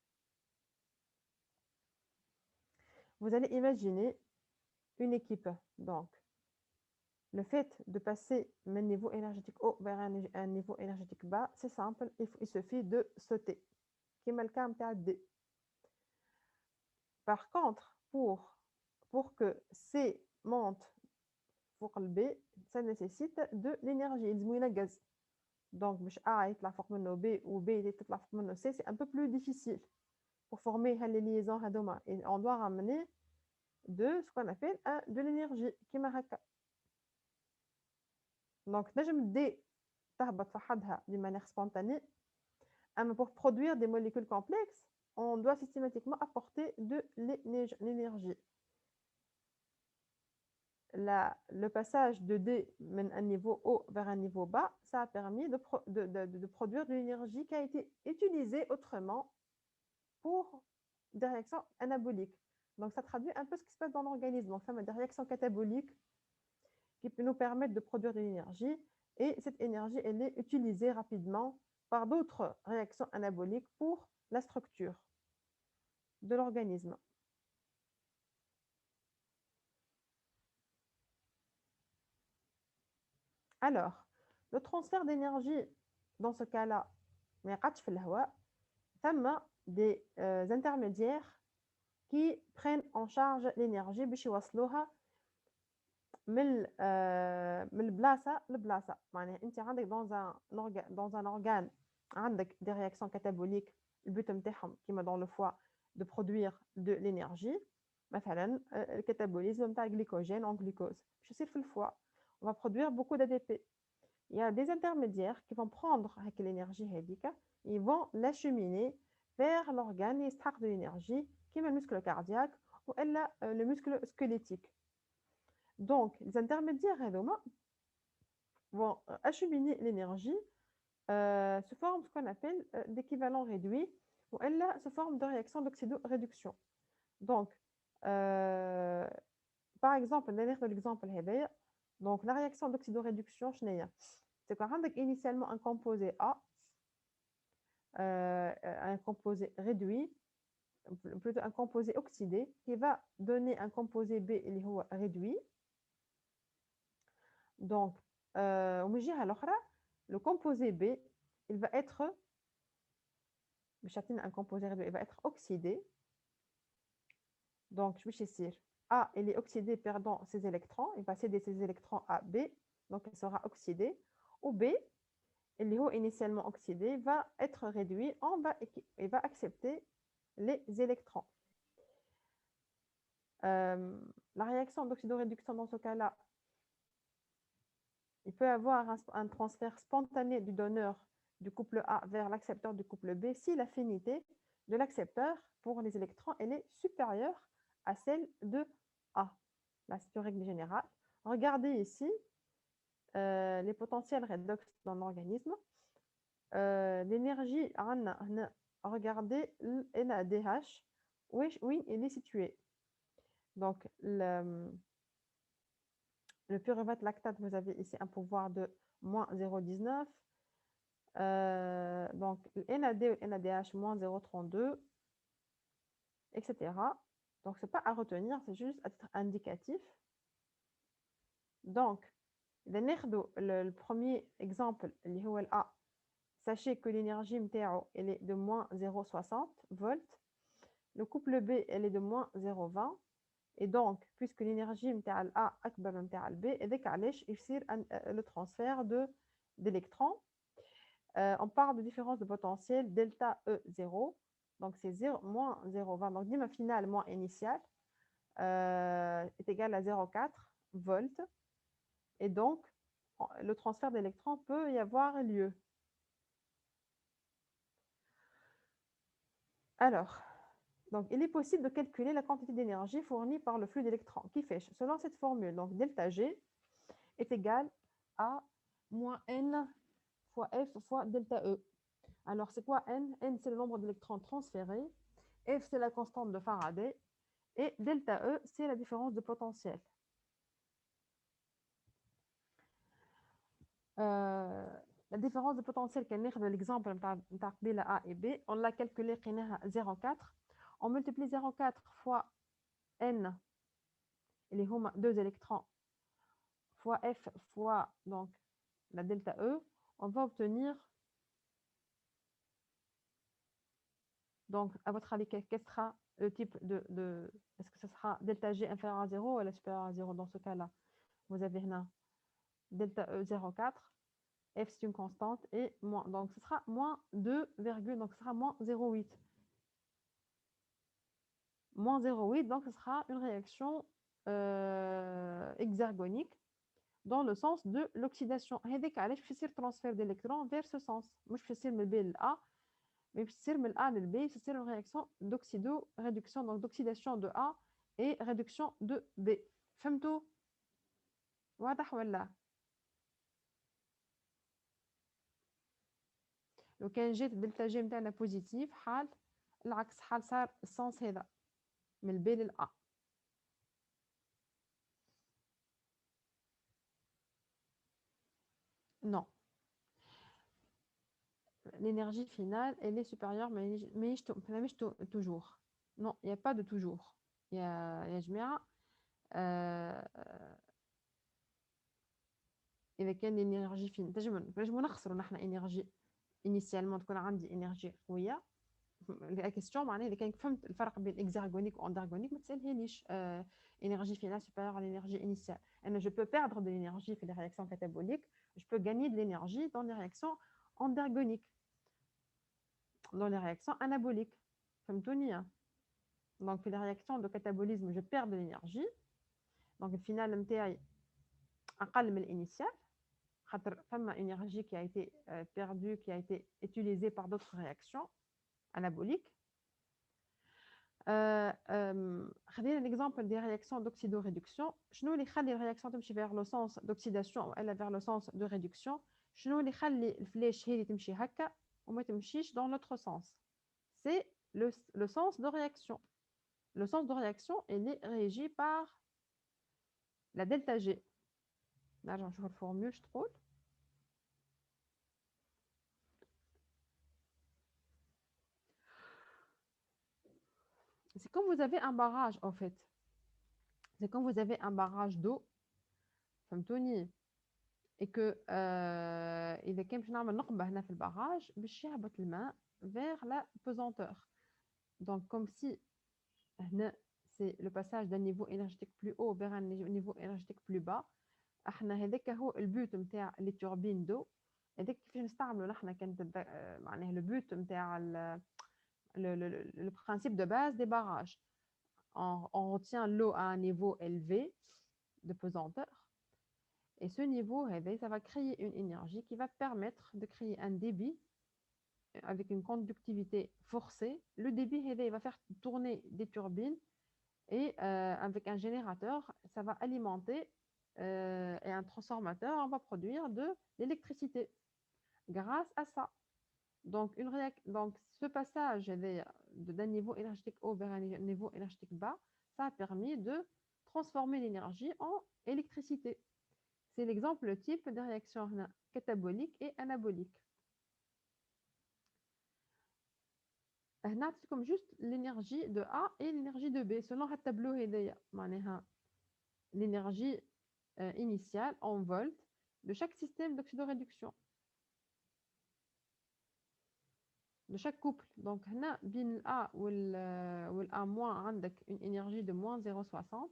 vous allez imaginer une équipe. Donc, le fait de passer d'un niveau énergétique haut vers un niveau énergétique bas, c'est simple, il suffit de sauter. Qui est le cas D. Par contre, pour que C monte pour le B, ça nécessite de l'énergie. Il y a gaz. Donc, A est la forme B ou B est la forme C, c'est un peu plus difficile pour former les liaisons. Et on doit ramener de ce qu'on appelle de l'énergie. Donc, نجم D تهبط في حدها d'une manière spontanée. Mais pour produire des molécules complexes, on doit systématiquement apporter de l'énergie. Le passage de D d'un niveau haut vers un niveau bas, ça a permis de produire de l'énergie qui a été utilisée autrement pour des réactions anaboliques. Donc, ça traduit un peu ce qui se passe dans l'organisme. Donc, ça a des réactions cataboliques qui peuvent nous permettre de produire de l'énergie. Et cette énergie, elle est utilisée rapidement par d'autres réactions anaboliques pour la structure de l'organisme. Alors, le transfert d'énergie, dans ce cas-là, il y a des intermédiaires qui prennent en charge l'énergie باش يوصلوها من البلاصه لبلاصه. معناها انت عندك dans un organe عندك des réactions cataboliques, le but نتاعهم كيما dans le foie de produire de l'énergie. مثلا الكاتابوليزم نتاع الجليكوجين en glucose باش يصير في الفوا on va produire beaucoup d'ADP. Il y a des intermédiaires qui vont prendre l'énergie هذيك, ils vont l'acheminer vers l'organe et extraire de l'énergie comme le muscle cardiaque ou le muscle squelettique. Donc, les intermédiaires vont acheminer l'énergie sous forme de ce qu'on appelle d'équivalent réduit ou sous forme de réaction d'oxydoréduction. Donc, par exemple, dans l'exemple donc la réaction d'oxydoréduction, c'est qu'on a initialement un composé A, un composé réduit, plutôt un composé oxydé, qui va donner un composé B réduit. Donc, le composé B, il va être un composé réduit, il va être oxydé. Donc, je vais dire A, il est oxydé perdant ses électrons, il va céder ses électrons à B, donc il sera oxydé. Ou B, il est initialement oxydé, va être réduit, il va accepter les électrons. La réaction d'oxydoréduction dans ce cas-là, il peut y avoir un transfert spontané du donneur du couple A vers l'accepteur du couple B si l'affinité de l'accepteur pour les électrons elle est supérieure à celle de A. Là, c'est une règle générale. Regardez ici les potentiels redox dans l'organisme. L'énergie, regardez NADH, où il est situé. Donc, le pyruvate lactate, vous avez ici un pouvoir de moins 0,19. Donc, le NAD ou NADH, moins 0,32, etc. Donc, ce n'est pas à retenir, c'est juste à titre indicatif. Donc, le premier exemple, le A, sachez que l'énergie MTAO, elle est de moins 0,60 volts. Le couple B, elle est de moins 0,20. Et donc, puisque l'énergie MTAL A أكبر من MTAL B, et علاش يصير le transfert d'électrons. On parle de différence de potentiel delta E0. Donc, c'est moins 0,20. Donc, ma finale moins initiale est égale à 0,4 volts. Et donc, le transfert d'électrons peut y avoir lieu. Alors, donc, il est possible de calculer la quantité d'énergie fournie par le flux d'électrons qui fait, selon cette formule, donc delta G est égal à moins N fois F fois delta E. Alors, c'est quoi N? N, c'est le nombre d'électrons transférés. F, c'est la constante de Faraday. Et delta E, c'est la différence de potentiel. La différence de potentiel, l'exemple de A et B, on l'a calculé à 0,4. On multiplie 0,4 fois N, et les 2 électrons, fois F fois donc, la delta E, on va obtenir, donc à votre avis, quel sera le type est-ce que ce sera delta G inférieur à 0 ou supérieur à 0 dans ce cas-là? Vous avez là delta E 0,4, F c'est une constante, et moins, donc ce sera moins 2, donc ce sera moins 0,8. Moins 0,8, donc ce sera une réaction exergonique dans le sens de l'oxydation. هذاك علاش باش يصير transfert d'électrons vers ce sens. مش باش يصير من B ل A, mais باش يصير من A ل B, c'est une réaction d'oxydo-réduction, donc d'oxydation de A et réduction de B. فهمتوا؟ واضح ولا؟ لو كان جات الدلتا جي نتاعنا بوزيتيف حال العكس، حال صار السنس هذا من البي للأ. Non. L'énergie finale, elle est supérieure, mais toujours. Non, il n'y a pas de toujours. Il y a جماعة إذا كان l'énergie finale نجمو نخسروا نحن énergie initialement تكون عندي énergie قوية. La question معناها إذا كان فهمت الفرق بين exergonique و endergonique ما تسألهاليش énergie finale supérieure à l'énergie initiale. Je peux perdre de l'énergie في les réactions cataboliques, je peux gagner de l'énergie dans les réactions endergoniques, dans les réactions anaboliques. فهمتوني؟ Donc, في les réactions de catabolisme, je perds de l'énergie. Donc, le final نتاعي أقل من الانيشال. خاطر فما énergie qui a été perdue, qui a été utilisée par d'autres réactions anaboliques. خلينا l'exemple des réactions d'oxydoréduction. شنو اللي يخلي الرياكسيون تمشي vers le sens d'oxydation ou elle vers le sens de réduction؟ شنو اللي يخلي الفلاش هذه تمشي هكا وما تمشيش dans l'autre sens؟ C'est le sens de réaction. Le sens de réaction, il est régi par la delta G. Là, je vais formule, je trouve. C'est quand vous avez un barrage, en fait. C'est quand vous avez un barrage d'eau, فهمتوني؟ et que إذا كان باش نعمل نقبة هنا في الباراج باش يهبط الماء vers la pesanteur. Donc comme si هنا c'est le passage d'un niveau énergétique plus haut vers un niveau énergétique plus bas. احنا هذاك هو البوت نتاع لي توربين دو. هذاك كيفاش نستعملوا نحنا كانت معناها لو بوت نتاع le principe de base des barrages. On retient l'eau à un niveau élevé de pesanteur. Et ce niveau, ça va créer une énergie qui va permettre de créer un débit avec une conductivité forcée. Le débit, il va faire tourner des turbines et avec un générateur, ça va alimenter et un transformateur, on va produire de l'électricité grâce à ça. Donc, donc ce passage d'un niveau énergétique haut vers un niveau énergétique bas, ça a permis de transformer l'énergie en électricité. C'est l'exemple type de réaction catabolique et anabolique. هنا عطيتكم juste l'énergie de A et l'énergie de B selon le tableau هذايا معناها l'énergie initiale en volts de chaque système d'oxydoréduction de chaque couple. Donc هنا بين ال A وال A- عندك une énergie de moins 0,60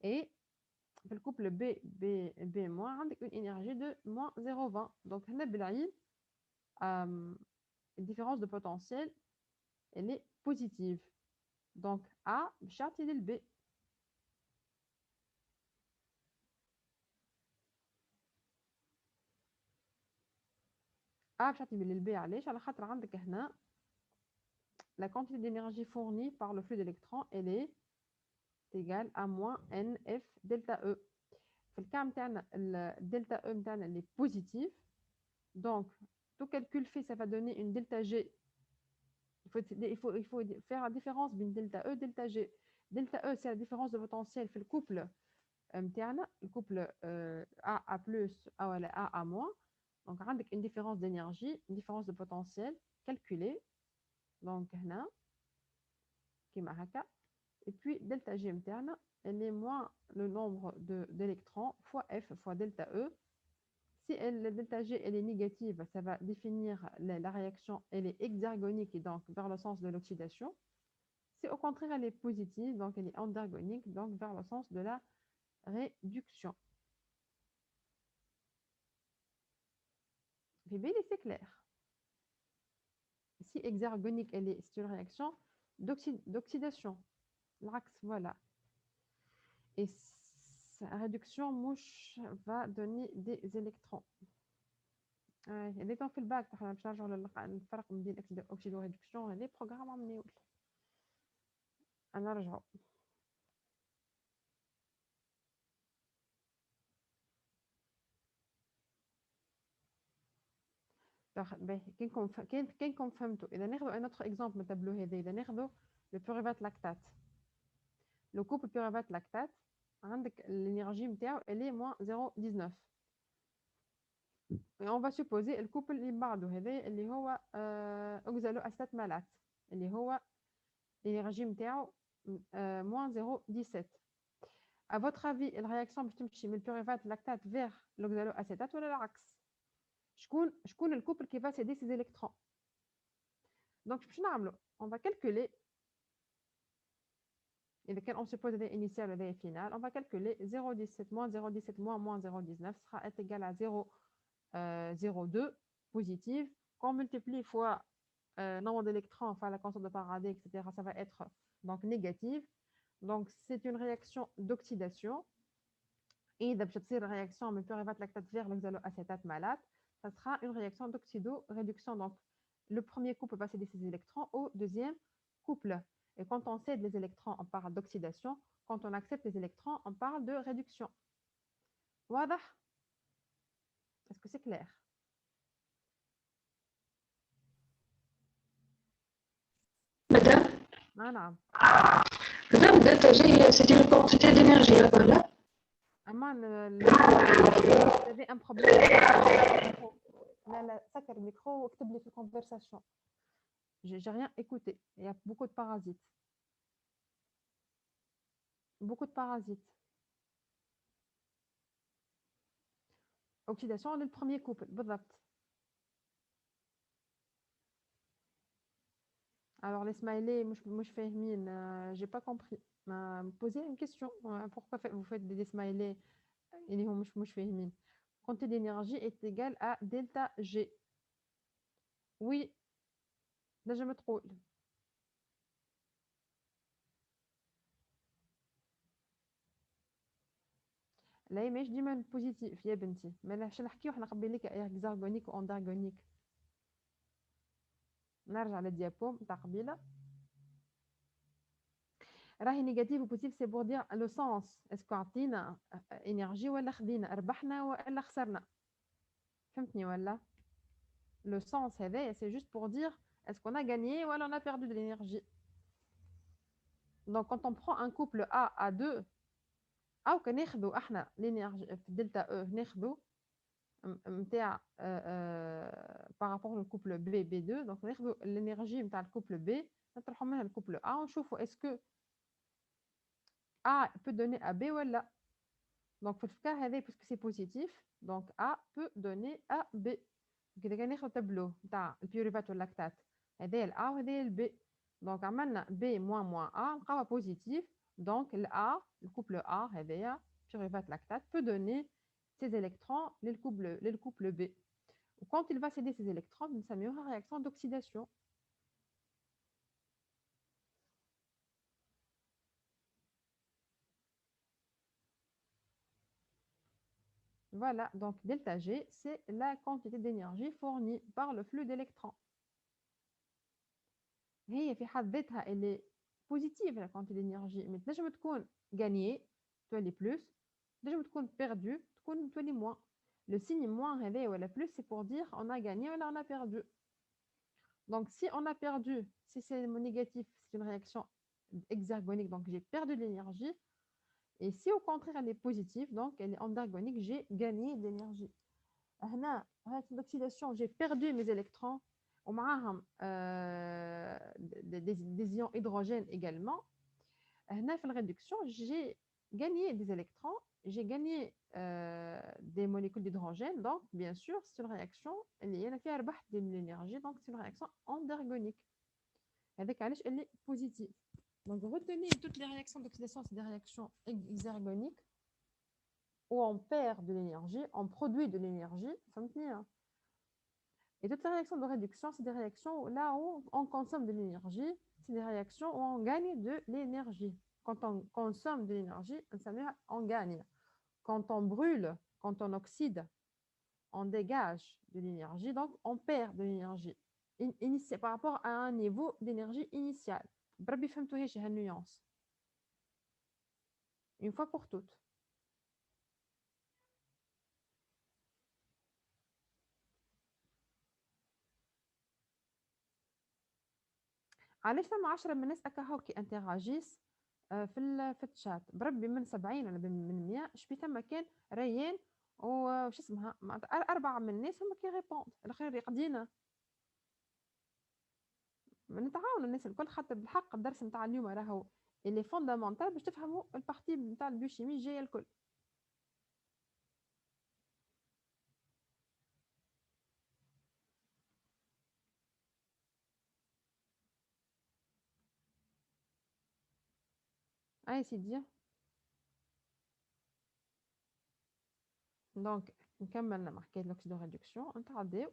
et في الكوبل B- عندك une énergie de moins 0,20. Donc هنا بالعيد la différence de potentiel elle est positive. Donc A باش يعطي لل B. A باش يعطي لل B علاش؟ على خاطر عندك هنا la quantité d'énergie fournie par le flux d'électrons elle est égale à moins NF delta E. في الكام نتاعنا الدلتا E نتاعنا elle est positive. Donc tout calcul fait ça va donner une delta G. Il faut faire la différence entre delta E et delta G. Delta E c'est la différence de potentiel في الكوبل نتاعنا الكوبل A plus A ولا A moins. Donc عندك une différence d'énergie, une différence de potentiel calculée. Donc هنا كيما هكا. Et puis delta G interne, elle est moins le nombre d'électrons fois F fois delta E. Si le delta G elle est négative, ça va définir la réaction, elle est exergonique et donc vers le sens de l'oxydation. Si au contraire elle est positive, donc elle est endergonique, donc vers le sens de la réduction. C'est clair. Si exergonique, c'est une réaction d'oxydation. L'axe, voilà. Et sa réduction mouche va donner des électrons. اللي كان في الباك احنا باش نرجعوا للفرق بين الاكسيدوريدكسيون هذه بروغرام عمليول نرجعوا كاينكم فهمتوا اذا ناخذوا ان اوتر اكزامبل من التابلو هذا اذا ناخذوا لو بيريفات لاكتات لو كوب بيريفات لاكتات عندك الانرجي نتاعو الي موان 0.19 et on va supposer الكوبل اللي بعده هذا اللي هو اوكزالو اسيتات مالات اللي هو الانرجي نتاعو موان 0.17. À votre avis, la réaction باش تمشي من البيريفات لاكتات vers l'oxalo acétate ولا العكس؟ شكون الكوبل qui va céder ses électrons؟ Donc باش نعملوا on va calculer إذا كان on suppose هذا initial وهذا final on va calculer 0,17 moins 0,17 moins 0,19 sera égal à 0,02 positive qu'on multiplie fois nombre d'électrons enfin la constante de Faraday etc ça va être donc négative. Donc c'est une réaction d'oxydation. Et إذا باش تصير réaction من pyruvate lactate vers l'oxaloacétate malate, ça sera une réaction d'oxydoréduction. Donc le premier couple va céder ses électrons au deuxième couple. Et quand on cède les électrons, on parle d'oxydation. Quand on accepte les électrons, on parle de réduction. واضح؟ Est-ce que c'est clair? Madame, نعم. Madame, delta G, c'est une quantité d'énergie, voilà. أمان vous avez un problème avec le micro. لا سكر الميكرو واكتب لي في الconversation. J'ai rien écouté. Il y a beaucoup de parasites. Beaucoup de parasites. Oxydation le premier couple بالضبط. Alors les smileys مش فاهمين j'ai pas compris. Posez une question. Pourquoi vous faites des smileys اللي هم مش فاهمين. Quantité d'énergie est égale à delta G. Oui. نجم تقول. لا ماهيش ديما بوزيتيف يا بنتي. مالاش نحكيو احنا قبيلك اكزارغونيك واندرغونيك. نرجع للديابو نتاع قبيله. راهي نيجاتيف وبوزيتيف سي بور دير لو سونس اسكو عطينا انرجي ولا خذينا ربحنا ولا خسرنا فهمتني ولا لو سونس هذايا سي جوست بور دير اسكو on a gagné ou on a perdu de l'énergie. Donc quand on prend un couple A2 او كناخذوا احنا l'énergie في دلتا E ناخذوا نتاع par rapport au couple B B2 donc ناخذوا l'énergie نتاع الكوبل B نطرحوا منها الكوبل A ونشوفوا est-ce que A peut donner à B ولا. Donc في الكا هذا puisque c'est positif donc A peut donner à B. كده كان ناخذ تابلو نتاع البيوريفات واللاكتات هذا ال A وهذا ال B. donc عملنا B moins moins A نلقاوها بوزيتيف donc ال A الكوبل A هذايا بيوريفات لاكتات peut donner ses électrons للكوبل B. Quand il va céder ses électrons, nous avons une réaction d'oxydation. Voilà, donc delta G, c'est la quantité d'énergie fournie par le flux d'électrons. هي في حد ذاتها elle est positive la quantité d'énergie, mais تنجم تكون gagnée, تولي plus, تنجم تكون perdue, تكون تولي moins. Le signe moins هذا ولا plus, c'est pour dire on a gagné ou on a perdu. Donc si on a perdu, si c'est négatif, c'est une réaction exergonique, donc j'ai perdu de l'énergie. Et si au contraire elle est positive, donc elle est endergonique, j'ai gagné de l'énergie. هنا avec l'oxydation, j'ai perdu mes électrons. ومعاهم des ions hydrogène également. هنا في la réduction, j'ai gagné des électrons, j'ai gagné des molécules d'hydrogène. Donc, bien sûr, c'est une réaction اللي هي فيها ربح de l'énergie, donc c'est une réaction endergonique. هذاك علاش elle est positive. Donc, retenez toutes les réactions d'oxydation, c'est des réactions exergoniques où on perd de l'énergie, on produit de l'énergie. Et toutes les réactions de réduction, c'est des réactions là où on consomme de l'énergie, c'est des réactions où on gagne de l'énergie. Quand on consomme de l'énergie, on gagne. Quand on brûle, quand on oxyde, on dégage de l'énergie, donc on perd de l'énergie par rapport à un niveau d'énergie initial. بربي فهمتوهاش هالنيونس une fois pour toutes. علاش ثم 10 من الناس اكا كي انتراجيس في الشات بربي من 70 ولا من 100 شبي ثم كان ريان وش اسمها 4 من الناس هما كي ريبوند الاخرين قدينا نتعاون الناس الكل خاطر بالحق الدرس نتاع اليوم راهو اللي فوندامونتال باش تفهموا البارتي نتاع البيوشيمي الجايه الكل. اي سيدي دونك نكمل حكايه الاكسيد ريدكسيون نتعداو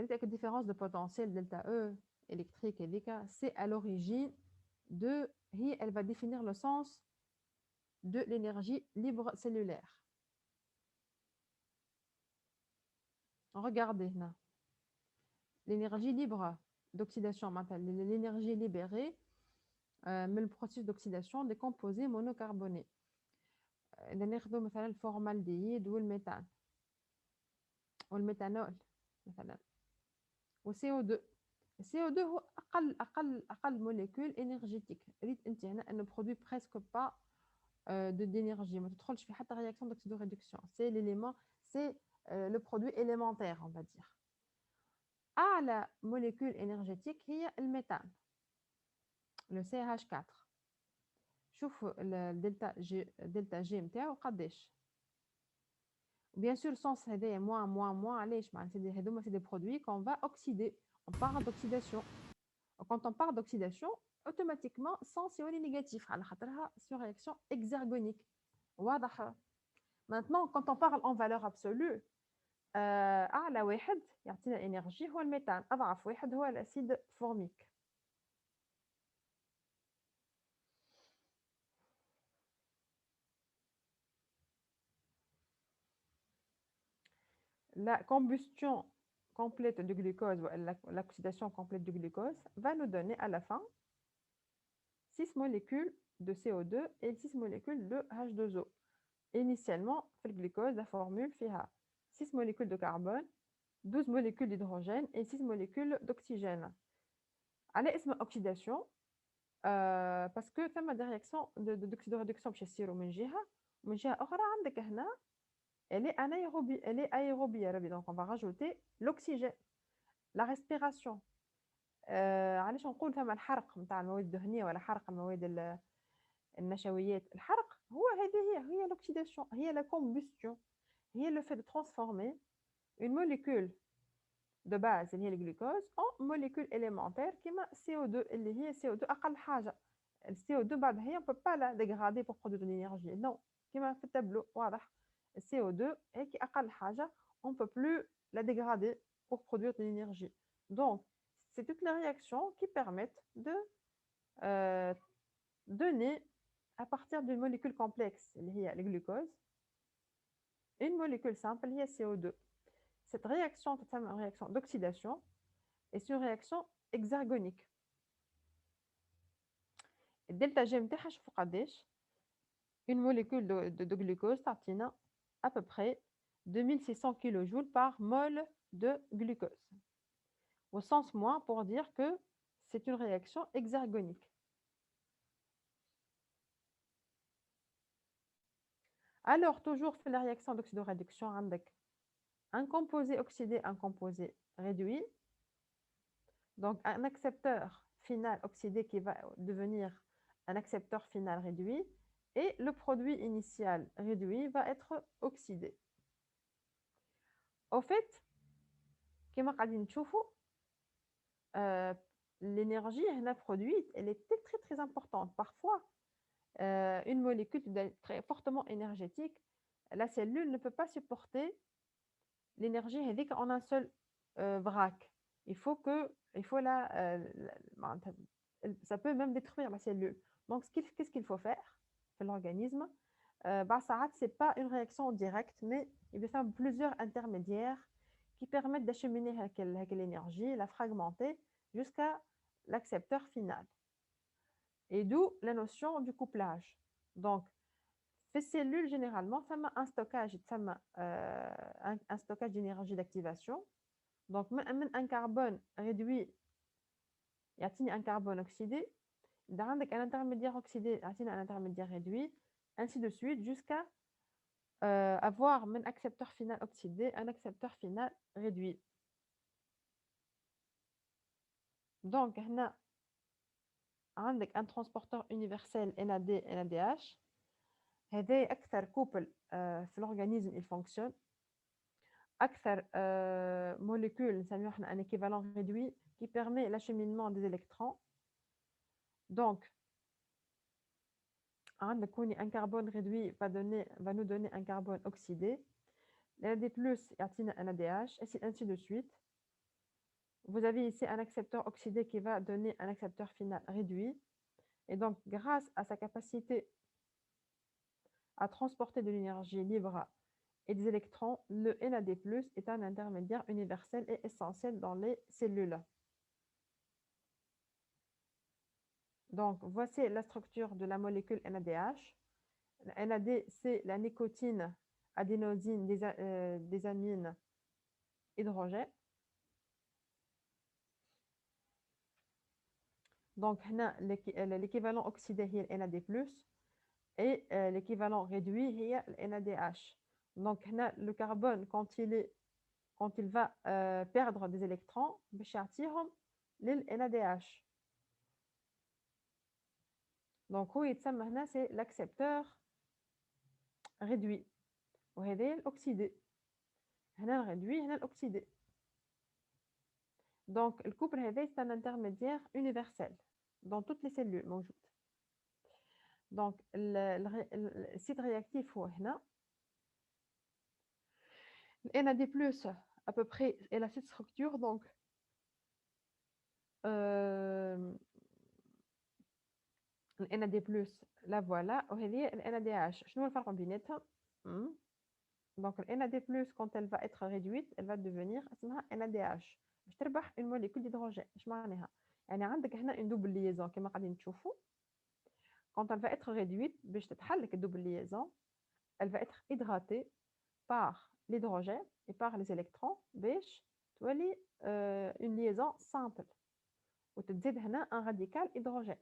la différence de potentiel delta E électrique et c'est à l'origine de elle va définir le sens de l'énergie libre cellulaire. Regardez là. L'énergie libre d'oxydation, l'énergie libérée mais le processus d'oxydation des composés monocarbonés. ناخذوا مثلا الفورمالديهيد والميثان والميثانول مثلا CO2. CO2 هو اقل موليكول énergétique. ريت انت هنا انه produit presque pas d'énergie. ما تدخلش في حتى réaction d'oxydoréduction. C'est l'élément, c'est le produit élémentaire, on va dire. أعلى molécule énergétique هي الميثان. Le CH4. شوفوا الدلتا جي نتاعو قداش. Bien sûr, sens هذايا moins علاش معناتها هذوما c'est des produits qu'on va oxyder. On parle d'oxydation. Quand on parle d'oxydation, automatiquement sens يولي négatif على خاطرها c'est une réaction exergonique. واضح. Maintenant, quand on parle en valeur absolue, أعلى واحد يعطينا énergie هو الميثان، أضعف واحد هو الأسيد فورميك. La combustion complète du glucose, l'oxydation complète du glucose, va nous donner à la fin 6 molécules de CO2 et 6 molécules de H2O. Initialement, le glucose, la formule fait 6 molécules de carbone, 12 molécules d'hydrogène et 6 molécules d'oxygène. على اسم oxydation parce que ثم des réactions d'oxydoréduction باش يصيروا من جهة ومن جهة أخرى عندك هنا elle est aérobie, Rabbi. Donc on va rajouter l'oxygène, la respiration. علاش نقول فما الحرق نتاع المواد الدهنية ولا حرق المواد النشويات. الحرق هو هي l'oxydation, هي la combustion, هي le fait de transformer une molécule de base اللي هي الجلوكوز en molécule élémentaire كيما CO2 اللي هي CO2 أقل حاجة. ال CO2 بعد هي on peut pas la dégrader pour produire de l'énergie. Non, كيما في التابلو واضح. ال CO2 هيك أقل حاجة, on peut plus la dégrader pour produire de l'énergie. Donc, c'est toutes les réactions qui permettent de euh, donner à partir d'une molécule complexe اللي هي الجلوكوز une molécule simple اللي هي CO2. Cette réaction تسمى une réaction d'oxydation et c'est une réaction exergonique. الدلتا جي نتاعها شوفوا قداش. Une molécule de glucose تعطينا à peu près 2600 kJ par mol de glucose. Au sens moins pour dire que c'est une réaction exergonique. Alors, toujours fait la réaction d'oxydoréduction avec un composé oxydé, un composé réduit. Donc, un accepteur final oxydé qui va devenir un accepteur final réduit. Et le produit initial réduit va être oxydé. Au fait, comme l'énergie produite, elle est très très importante. Parfois, une molécule très fortement énergétique, la cellule ne peut pas supporter l'énergie en un seul vrac. Il faut ça peut même détruire la cellule. Donc, qu'est-ce qu'il faut faire dans l'organisme? Ce n'est pas une réaction directe, mais il y a plusieurs intermédiaires qui permettent d'acheminer l'énergie, la fragmenter jusqu'à l'accepteur final. Et d'où la notion du couplage. Donc, ces cellules, généralement, ça un stockage d'énergie d'activation. Donc, un carbone réduit, il y a un carbone oxydé, un intermédiaire oxydé, un intermédiaire réduit, ainsi de suite, jusqu'à avoir un accepteur final oxydé, un accepteur final réduit. Donc, on a un transporteur universel NAD, NADH. هذا أكثر couple في l'organisme il fonctionne. أكثر molécule نسميوه un équivalent réduit qui permet l'acheminement des électrons. Donc, un carbone réduit va nous donner un carbone oxydé. NAD+, يعطينا un NADH, et ainsi de suite. Vous avez ici un accepteur oxydé qui va donner un accepteur final réduit. Et donc, grâce à sa capacité à transporter de l'énergie libre et des électrons, le NAD+, est un intermédiaire universel et essentiel dans les cellules. Donc, voici la structure de la molécule NADH. La NAD, c'est la nicotine, adénosine, désamine, hydrogène. Donc, l'équivalent oxydé est le NAD+, et l'équivalent réduit est le NADH. Donc, le carbone, quand il va perdre des électrons, le NADH. Donc, c'est l'accepteur réduit. وهذا الأكسيدé. هنا الريدوي هنا الأكسيدé. Donc, le couple هذا c'est un intermédiaire universel dans toutes les cellules موجود. Donc, le site réactif هو هنا. Le NAD+, à peu près, elle a cette structure. Donc, le NAD+, la voilà. وهذه le NADH. شنو الفرق بيناتهم؟ Donc, le NAD+, quand elle va être réduite, elle va devenir NADH. باش تربح une molécule d'hydrogène. ايش معناها؟ يعني عندك هنا une double liaison كما قاعدين تشوفوا. Quand elle va être réduite, باش تتحل لك double liaison, elle va être hydratée par l'hydrogène et par les électrons باش تولي une liaison simple. وتتزيد هنا un radical hydrogène.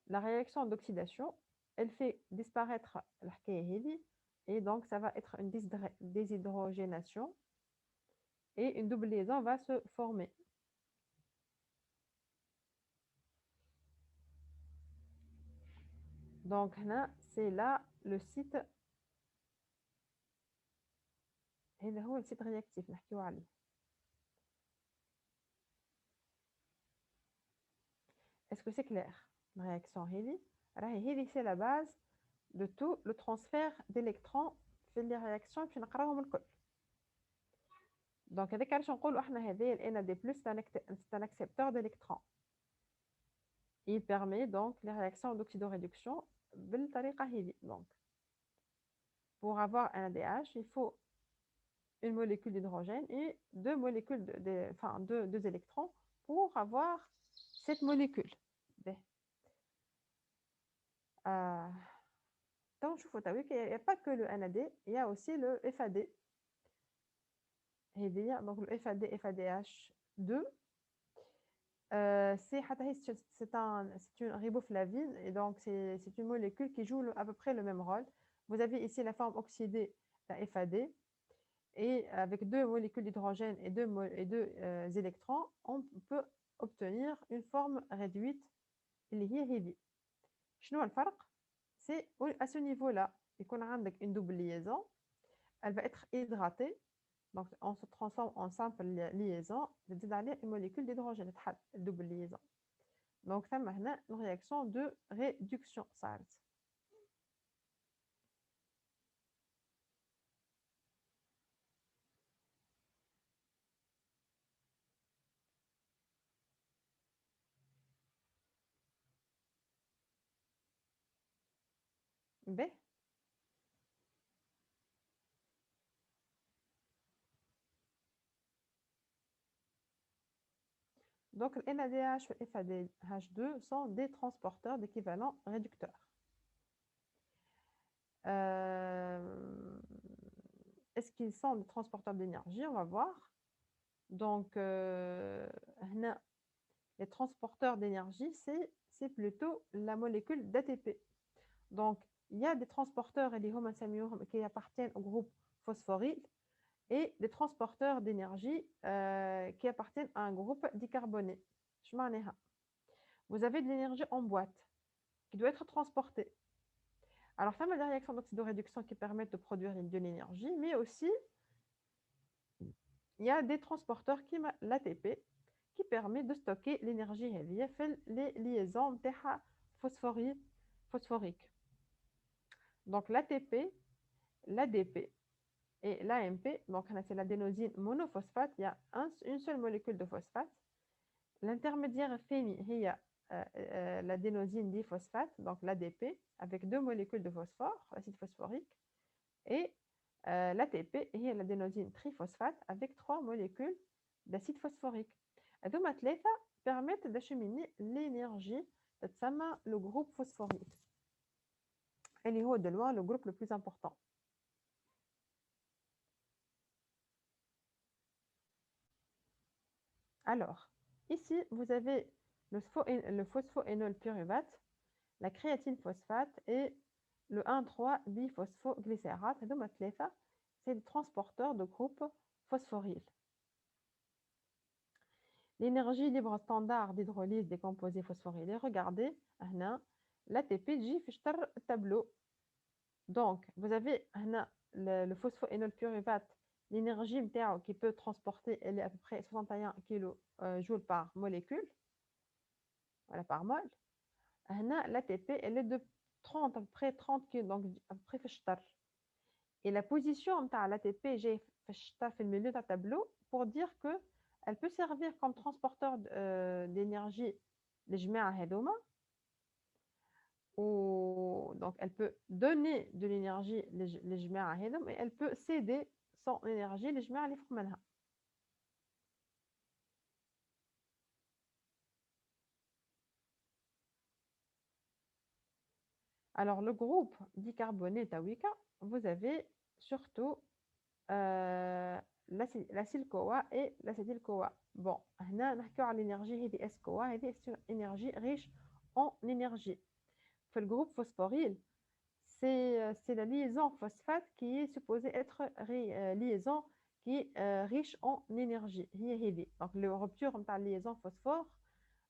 La réaction d'oxydation, elle fait disparaître الحكاية هذه et donc ça va être une déshydrogénation et une double liaison va se former. Donc là, c'est là le site, هذا هو السيت réactif نحكيو عليه. Est-ce que c'est clair? La réaction هذه راهي c'est la base de tout le transfert d'électrons في les réactions باش نقراوهم الكل. Donc هذاك علاش نقولوا احنا هذه ال NAD+ c'est un accepteur d'électrons. Il permet donc les réactions d'oxydoréduction بالطريقه هذه. Donc pour avoir un ADH, il faut une molécule d'hydrogène et deux molécules enfin deux électrons pour avoir cette molécule. Donc, je vois qu'il n'y a pas que le NAD, il y a aussi le FAD. Donc, le FAD, FADH2, c'est une riboflavine et donc c'est une molécule qui joue à peu près le même rôle. Vous avez ici la forme oxydée, la FAD, et avec deux molécules d'hydrogène et deux électrons, on peut obtenir une forme réduite اللي هي هذه. شنو الفرق؟ C'est à ce niveau-là, et qu'on a une double liaison, elle va être hydratée, donc on se transforme en simple liaison, c'est-à-dire une molécule d'hydrogène, double liaison. Donc ça maintenant une réaction de réduction. B. Donc, le NADH et FADH2 sont des transporteurs d'équivalent réducteur. Est-ce qu'ils sont des transporteurs d'énergie? On va voir. Donc, les transporteurs d'énergie, c'est plutôt la molécule d'ATP. Donc, il y a des transporteurs qui appartiennent au groupe phosphoryle et des transporteurs d'énergie qui appartiennent à un groupe dicarboné. Vous avez de l'énergie en boîte qui doit être transportée. Alors, ça, il y a des réactions d'oxydoréduction qui permettent de produire de l'énergie, mais aussi, il y a des transporteurs qui l'ATP qui permet de stocker l'énergie via les liaisons phosphoriques. Donc, l'ATP, l'ADP et l'AMP, donc c'est l'adénosine monophosphate, il y a une seule molécule de phosphate. L'intermédiaire fini, il y a l'adénosine diphosphate, donc l'ADP, avec deux molécules de phosphore, l'acide phosphorique, et l'ATP, il y a l'adénosine triphosphate, avec trois molécules d'acide phosphorique. هذوما ثلاثة permettent d'acheminer l'énergie تتسمى le groupe phosphoryle. اللي هو de loin le groupe le plus important. Alors, ici, vous avez le phosphoénol pyruvate, la créatine phosphate et le 1,3-biphosphoglycérate. C'est des transporteurs de groupe phosphoryle. L'énergie libre standard d'hydrolyse des composés phosphorylés, regardez, l'ATP dans le tableau. Donc, vous avez le phosphoénol pyruvate, l'énergie qui peut transporter, elle est à peu près 61 kJ par molécule, voilà, par mol. L'ATP, elle est de 30, à peu près 30 kg, donc à peu près في. Et la position de l'ATP, j'ai fait le milieu du tableau pour dire que elle peut servir comme transporteur d'énergie les جماعة هذوما. Donc elle peut donner de l'énergie les جماعة هذوما et elle peut céder son énergie les جماعة اللي فوق منها. Alors le groupe dicarboné Tawika, vous avez surtout l'acyle-CoA et l'acétyl-CoA. Bon, هنا نحكيو على l'énergie هذه S-CoA, هذه c'est une énergie riche en énergie. في الجروب phosphoryle, c'est la liaison phosphate qui est supposée être liaison qui est riche en énergie. Donc, la rupture de la liaison phosphore,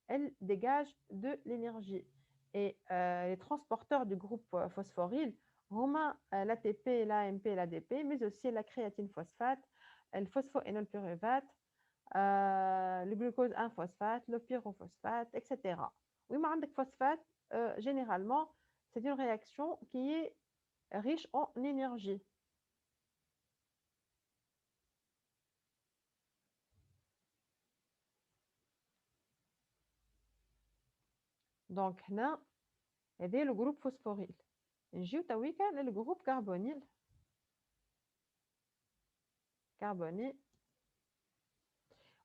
elle dégage de l'énergie. Et les transporteurs du groupe phosphoryl, l'ATP, l'AMP, l'ADP, mais aussi la créatine phosphate, le phosphoénolpyruvate, le glucose 1-phosphate, le pyrophosphate, etc. Oui, mais avec phosphate, généralement, c'est une réaction qui est riche en énergie. Donc, là, c'est le groupe phosphoryl. نجيو تويكا للجروب كربونيل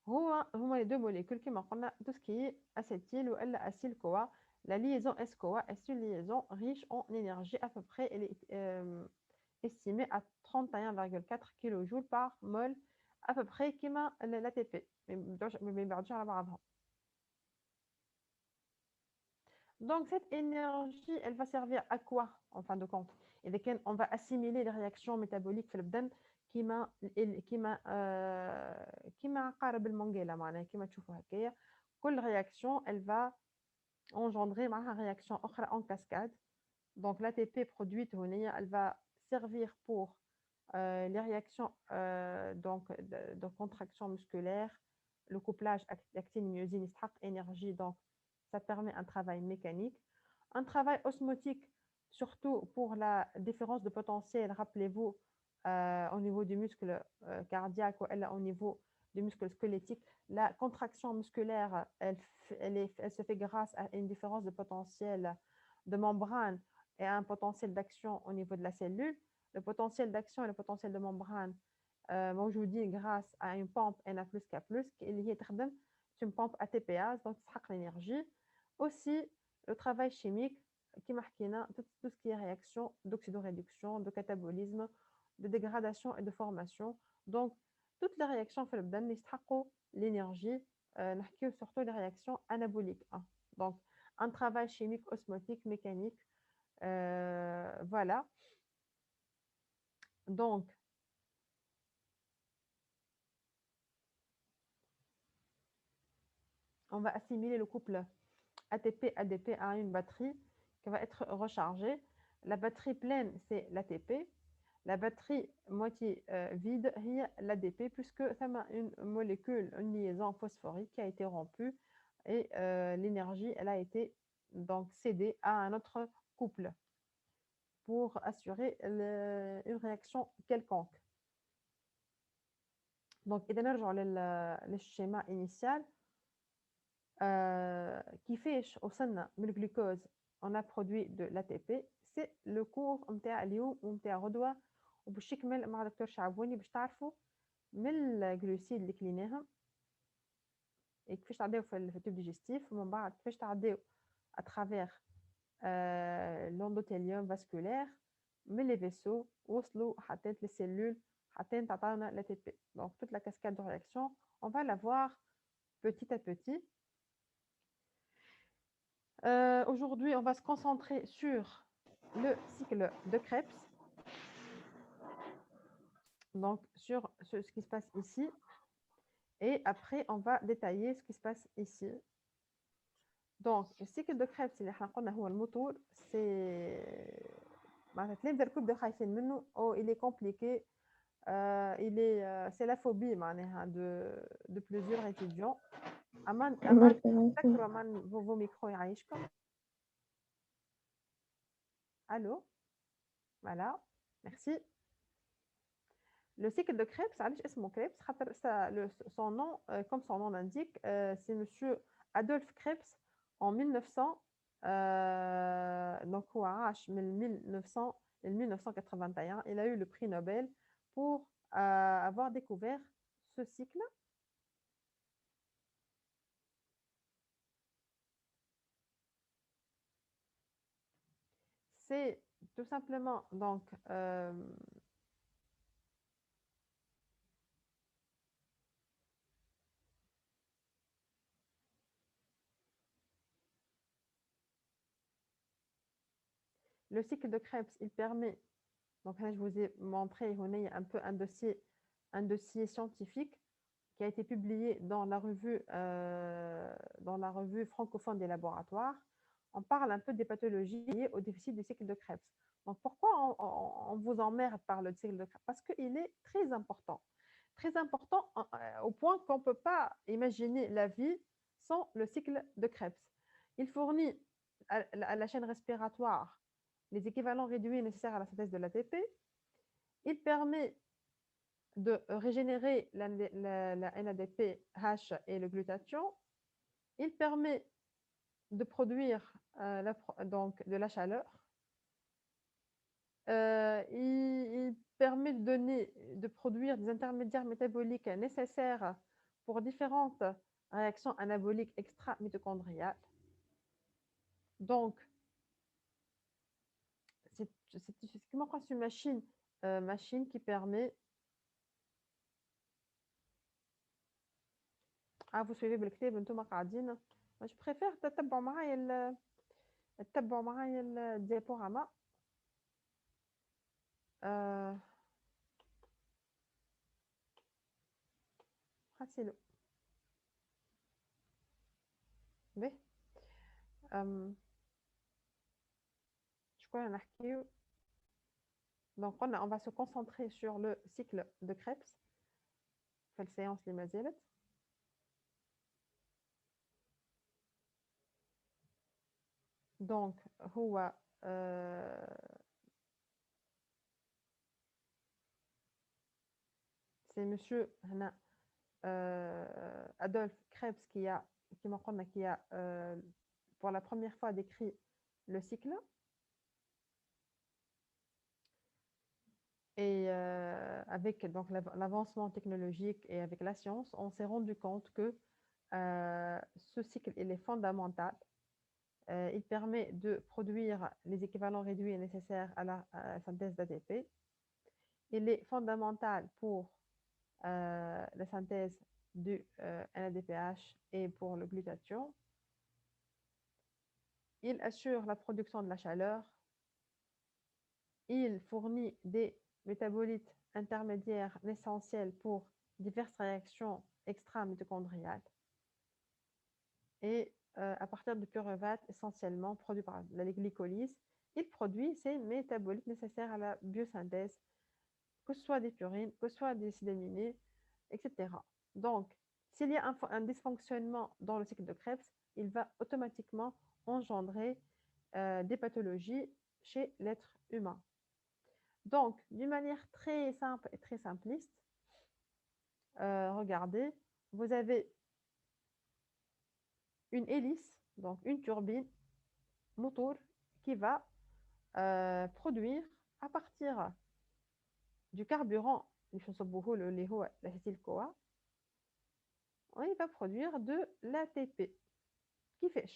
هما les deux molécules qui قلنا tout ce qui est acétyl ou acyle-CoA. La liaison S-CoA est une liaison riche en énergie. À peu près, elle est estimée à 31,4 kJ par mol, à peu près comme l'ATP. Mais على بعضها. Donc, cette énergie, elle va servir à quoi, en fin de compte? Et on va assimiler les réactions métaboliques في البدن كيما قارب المونجيلا معناها كيما تشوفوا هكايا. كل réaction, elle va engendrer معها réaction أخرى en cascade. Donc, l'ATP produite هنا, elle va servir pour les réactions de contraction musculaire, le couplage actine-myosine يستحق énergie, donc ça permet un travail mécanique. Un travail osmotique, surtout pour la différence de potentiel, rappelez-vous, au niveau du muscle cardiaque ou au niveau du muscle squelettique, la contraction musculaire, elle se fait grâce à une différence de potentiel de membrane et à un potentiel d'action au niveau de la cellule. Le potentiel d'action et le potentiel de membrane, moi je vous dis grâce à une pompe Na+, K+, qui est une pompe ATPase, donc ça l'énergie. Aussi, le travail chimique, qui marque tout ce qui est réaction d'oxydoréduction, de catabolisme, de dégradation et de formation. Donc, toutes les réactions في البدن يستحقوا l'énergie, surtout les réactions anaboliques. Donc, un travail chimique, osmotique, mécanique. Voilà. Donc, on va assimiler le couple ATP-ADP à une batterie qui va être rechargée. La batterie pleine, c'est l'ATP. La batterie moitié vide, c'est l'ADP, puisque ça a une molécule, une liaison phosphorique qui a été rompue et l'énergie, elle a été donc cédée à un autre couple pour assurer une réaction quelconque. Donc, إذا نرجع للشيما initial. كيفاش وصلنا من الجلوكوز on a produit de l'ATP. c'est le cours نتاع اليوم ونتاع غدوه وباش يكمل مع دكتور شعبوني باش تعرفوا من الجلوسيد اللي كليناهم كيفاش تعداو في التوب ديجستيف ومن بعد كيفاش تعداو اترافير l'endothélium vasculaire من les vaisseaux وصلوا حتى les cellules حتى تعطينا l'ATP. Donc toute la cascade de réaction on va la voir petit à petit. Aujourd'hui, on va se concentrer sur le cycle de Krebs, donc sur ce qui se passe ici, et après, on va détailler ce qui se passe ici. Donc, le cycle de Krebs, le moteur, il est compliqué, c'est la phobie de plusieurs étudiants. Vos micros, allô? Voilà, merci. Le cycle de Krebs, son nom, comme son nom l'indique, c'est monsieur Adolf Krebs en 1900, donc 1981, il a eu le prix Nobel pour avoir découvert ce cycle. C'est tout simplement donc Le cycle de Krebs, il permet, donc là je vous ai montré on a un peu un dossier scientifique qui a été publié dans la revue francophone des laboratoires. On parle un peu des pathologies liées au déficit du cycle de Krebs. Donc pourquoi on vous emmerde par le cycle de Krebs? Parce qu'il est très important au point qu'on ne peut pas imaginer la vie sans le cycle de Krebs. Il fournit à la chaîne respiratoire les équivalents réduits nécessaires à la synthèse de l'ATP. Il permet de régénérer la NADPH et le glutathion. Il permet de produire donc de la chaleur. Il permet de produire des intermédiaires métaboliques nécessaires pour différentes réactions anaboliques extra-mitochondriales. Donc, c'est une machine qui permet. vous suivez بالكتاب انتم قاعدين. Je préfère تتبعوا معايا الديابوراما. خاصيلو به شكون نحكيو. Donc on va se concentrer sur le cycle de Krebs في السيانس اللي ما زالت. Donc هو c'est monsieur هنا Adolphe Krebs qui a pour la première fois décrit le cycle. Et avec donc l'avancement technologique et avec la science, on s'est rendu compte que ce cycle il est fondamental. Il permet de produire les équivalents réduits nécessaires à la synthèse d'ATP. Il est fondamental pour la synthèse du NADPH et pour le glutathion. Il assure la production de la chaleur. Il fournit des métabolites intermédiaires essentiels pour diverses réactions extra-mitochondriales. Et à partir du pyruvate, essentiellement produit par la glycolyse, il produit ces métabolites nécessaires à la biosynthèse, que ce soit des purines, que ce soit des acides aminés, etc. Donc, s'il y a un dysfonctionnement dans le cycle de Krebs, il va automatiquement engendrer des pathologies chez l'être humain. Donc, d'une manière très simple et très simpliste, regardez, vous avez une hélice, donc une turbine, moteur, qui va produire à partir du carburant, l'acétyl-CoA, il va produire de l'ATP. Qui fait?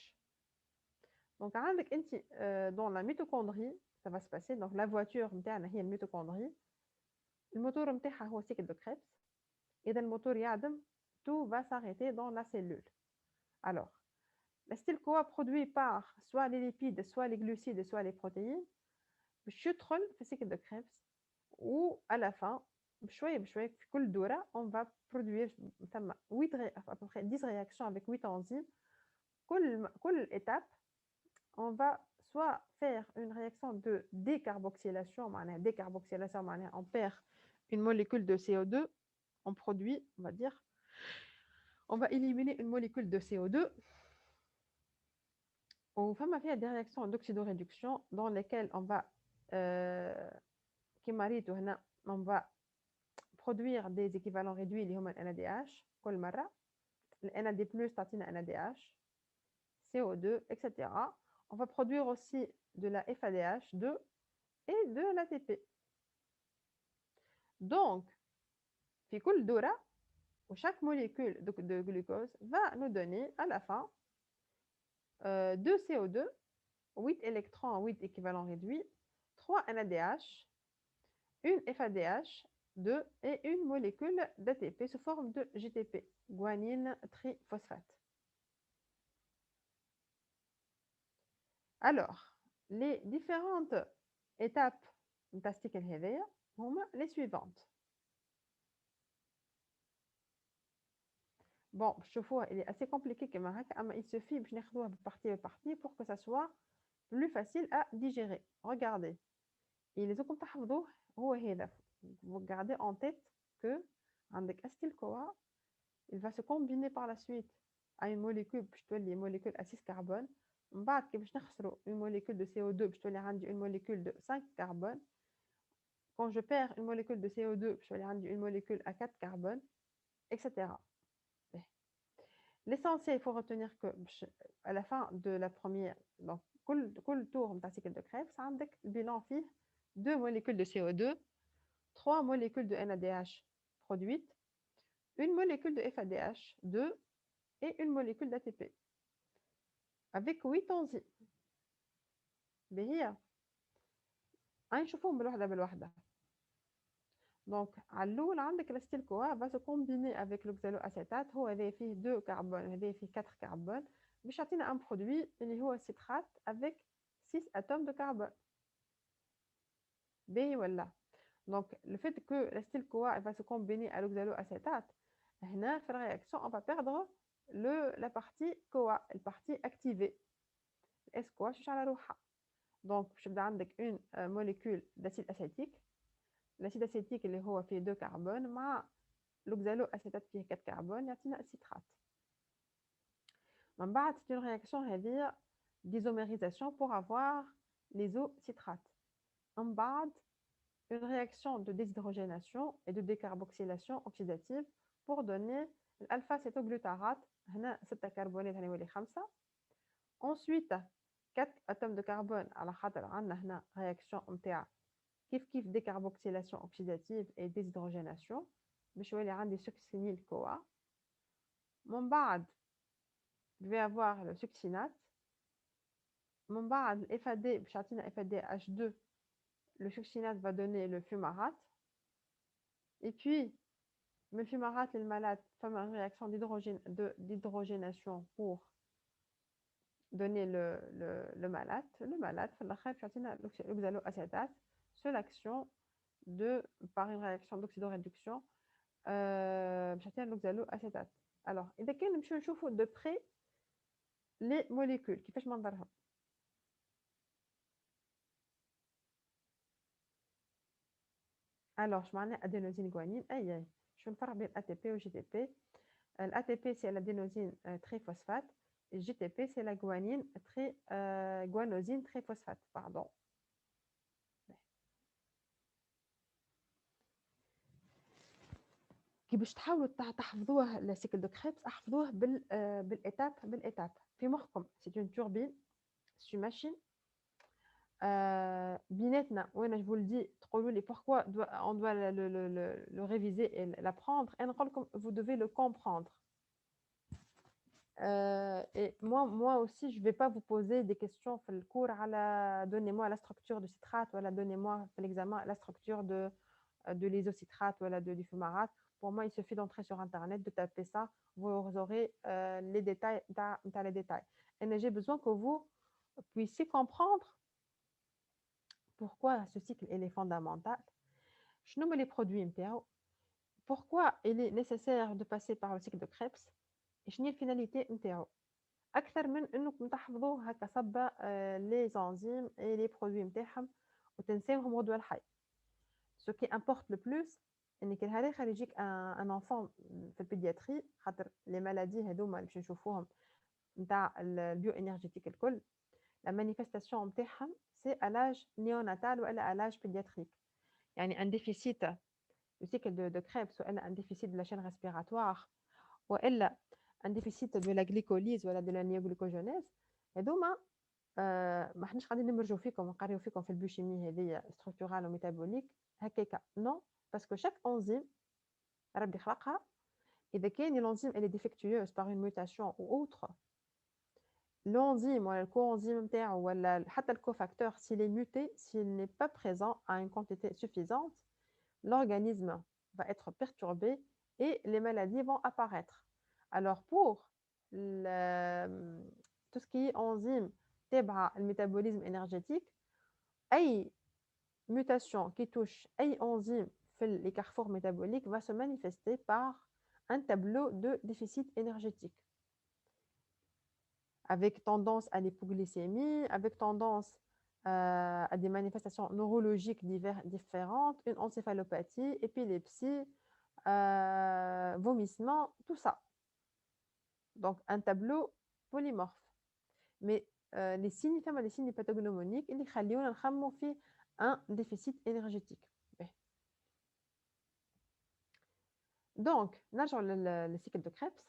Donc, dans la mitochondrie, ça va se passer. Donc, la voiture, c'est la mitochondrie. Le moteur, c'est le cycle de Krebs. Et le moteur, tout va s'arrêter dans la cellule. Alors, l'acétyl-CoA produit par soit les lipides, soit les glucides, soit les protéines. Je troll le cycle de Krebs. Ou à la fin, on va produire à peu près 10 réactions avec 8 enzymes. Chaque étape, on va soit faire une réaction de décarboxylation, on perd une molécule de CO2, on produit, on va dire, on va éliminer une molécule de CO2. On fait des réactions d'oxydoréduction dans lesquelles on va on va produire des équivalents réduits اللي هما NADH كل مرة. NAD+ تعطينا NADH, CO2, etc. On va produire aussi de la FADH2 et de l'ATP. Donc, في كل دورة, chaque molécule de glucose va nous donner à la fin 2 CO2, 8 électrons, 8 équivalents réduits, 3 NADH, une FADH2 et une molécule d'ATP sous forme de GTP, guanine triphosphate. Alors, Les différentes étapes de السيكل هذايا هما les suivantes. Bon, je trouve il est assez compliqué كما هكا أما il suffit باش ناخذوها partie par partie pour que ça soit plus facile à digérer. Regardez. Et les autres تحفظوه هو هذا. Vous gardez en tête que عندك acetyl CoA il va se combiner par la suite à une molécule باش تولي molécule à 6 carbone. من بعد كي باش نخسروا une molécule de CO2 باش تولي عندي une molécule de 5 carbone. Quand je perds une molécule de CO2 باش تولي عندي une molécule à 4 carbone, etc. L'essentiel, il faut retenir que à la fin de la première, donc كل tour de cycle de Krebs, عندك le bilan فيه 2 molécules de CO2, 3 molécules de NADH produites, une molécule de FADH2 et une molécule d'ATP. Avec 8 enzymes. بهي غنشوفوهم بالوحده بالوحده. Donc على الاول عندك الاستيل كوا va se combiner avec l'oxaloacétate هو هذا فيه 2 كربون هذا فيه 4 كربون باش يعطينا ان برودوي اللي هو citrate avec 6 atomes de carbone. باهي ولا؟ Donc le fait que l'acetyl CoA va se combiner à l'oxaloacétate هنا في الرياكسيون on va perdre la partie CoA, la partie activée. S CoA مش على روحها. Donc باش يبدا عندك une molécule d'acide acétique. L'acide acétique اللي هو فيه 2 كربون مع l'oxaloacétate فيه 4 كربون يعطينا السيترات. من بعد c'est une réaction هذه d'isomérisation pour avoir l'isocitrate. من بعد une réaction de déshydrogénation et de décarboxylation oxydative pour donner l'alpha-cétoglutarate. هنا 6 كربونات هنولي 5. Ensuite 4 atomes de carbone على خاطر عندنا هنا réaction نتاع كيف décarboxylation oxydative et déshydrogénation باش يولي عندي succinyl CoA. من بعد je vais avoir le succinate. من بعد FAD باش يعطينا FADH2 le succinate va donner le fumarate. Et puis le fumarate للمالات فما une réaction d'hydrogénation pour donner le malate. Le malate في الاخر باش يعطينا l'oxaloacétate. Seule action par une réaction d'oxydoréduction باش يعطينا l'oxaloacétate. Alors إذا كان نمشيو نشوفوا de près les molécules كيفاش منظرهم. Alors je معناه adénosine guanine اي شو نفرق بين ATP و GTP. l'ATP c'est l'adénosine triphosphate et GTP c'est la guanine guanosine triphosphate pardon. كي باش تحاولوا تحفظوه السيكل دو كريبس احفظوه بالإتاب في مخكم. c'est une turbine, c'est une machine. بيناتنا وانا je vous le dis تقولوا لي pourquoi on doit le réviser et l'apprendre et نقول لكم vous devez le comprendre. Et moi aussi je vais pas vous poser des questions في الكور على donnez-moi la structure du citrate ولا donnez-moi في l'examen la structure de l'isocitrate ولا du fumarate. Pour moi, il suffit d'entrer sur Internet, de taper ça, vous aurez les détails, les détails. Et j'ai besoin que vous puissiez comprendre pourquoi ce cycle est fondamental. Je nomme les produits MTO. Pourquoi il est nécessaire de passer par le cycle de Krebs et je n'ai finalité MTO. أكثر من إنكم تحفظوا هكا صبا les enzymes et les produits متاعهم وتنساوهم غدوة الحي. Ce qui importe le plus, ان كان هذا يجيك ان انفون في البيدياتري خاطر لي مالادي هذوما اللي باش نشوفوهم نتاع البيو انرجيتيك الكل لا مانيفيستاسيون نتاعهم سي الاج نيوناتال والا الاج بيدياتريك. يعني ان ديفيسيت لو سيكل دو كريبس والا ان ديفيسيت دو لا شين ريسبيراتوار والا ان ديفيسيت دو لا غليكوليز ولا دو لا نيوغليكوجينيز هذوما ما حناش قاعدين نمرجوا فيكم ونقريو فيكم في البيوشيمي هذه ستركتورال وميتابوليك هكاكا نو. Parce que chaque enzyme, إذا l'enzyme elle est défectueuse par une mutation ou autre, l'enzyme ou le coenzyme ou le cofacteur, s'il est muté, s'il n'est pas présent à une quantité suffisante, l'organisme va être perturbé et les maladies vont apparaître. Alors pour tout ce qui est enzyme تابعة الميتابوليزم énergétique. أي mutation qui touche أي enzyme في les carrefours métaboliques va se manifester par un tableau de déficit énergétique avec tendance à l'hypoglycémie, avec tendance à des manifestations neurologiques différentes, une encéphalopathie, épilepsie, vomissement, tout ça. Donc, un tableau polymorphe. Mais les signes pathognomoniques, ils font un déficit énergétique. Donc, نرجع للcycle de Krebs.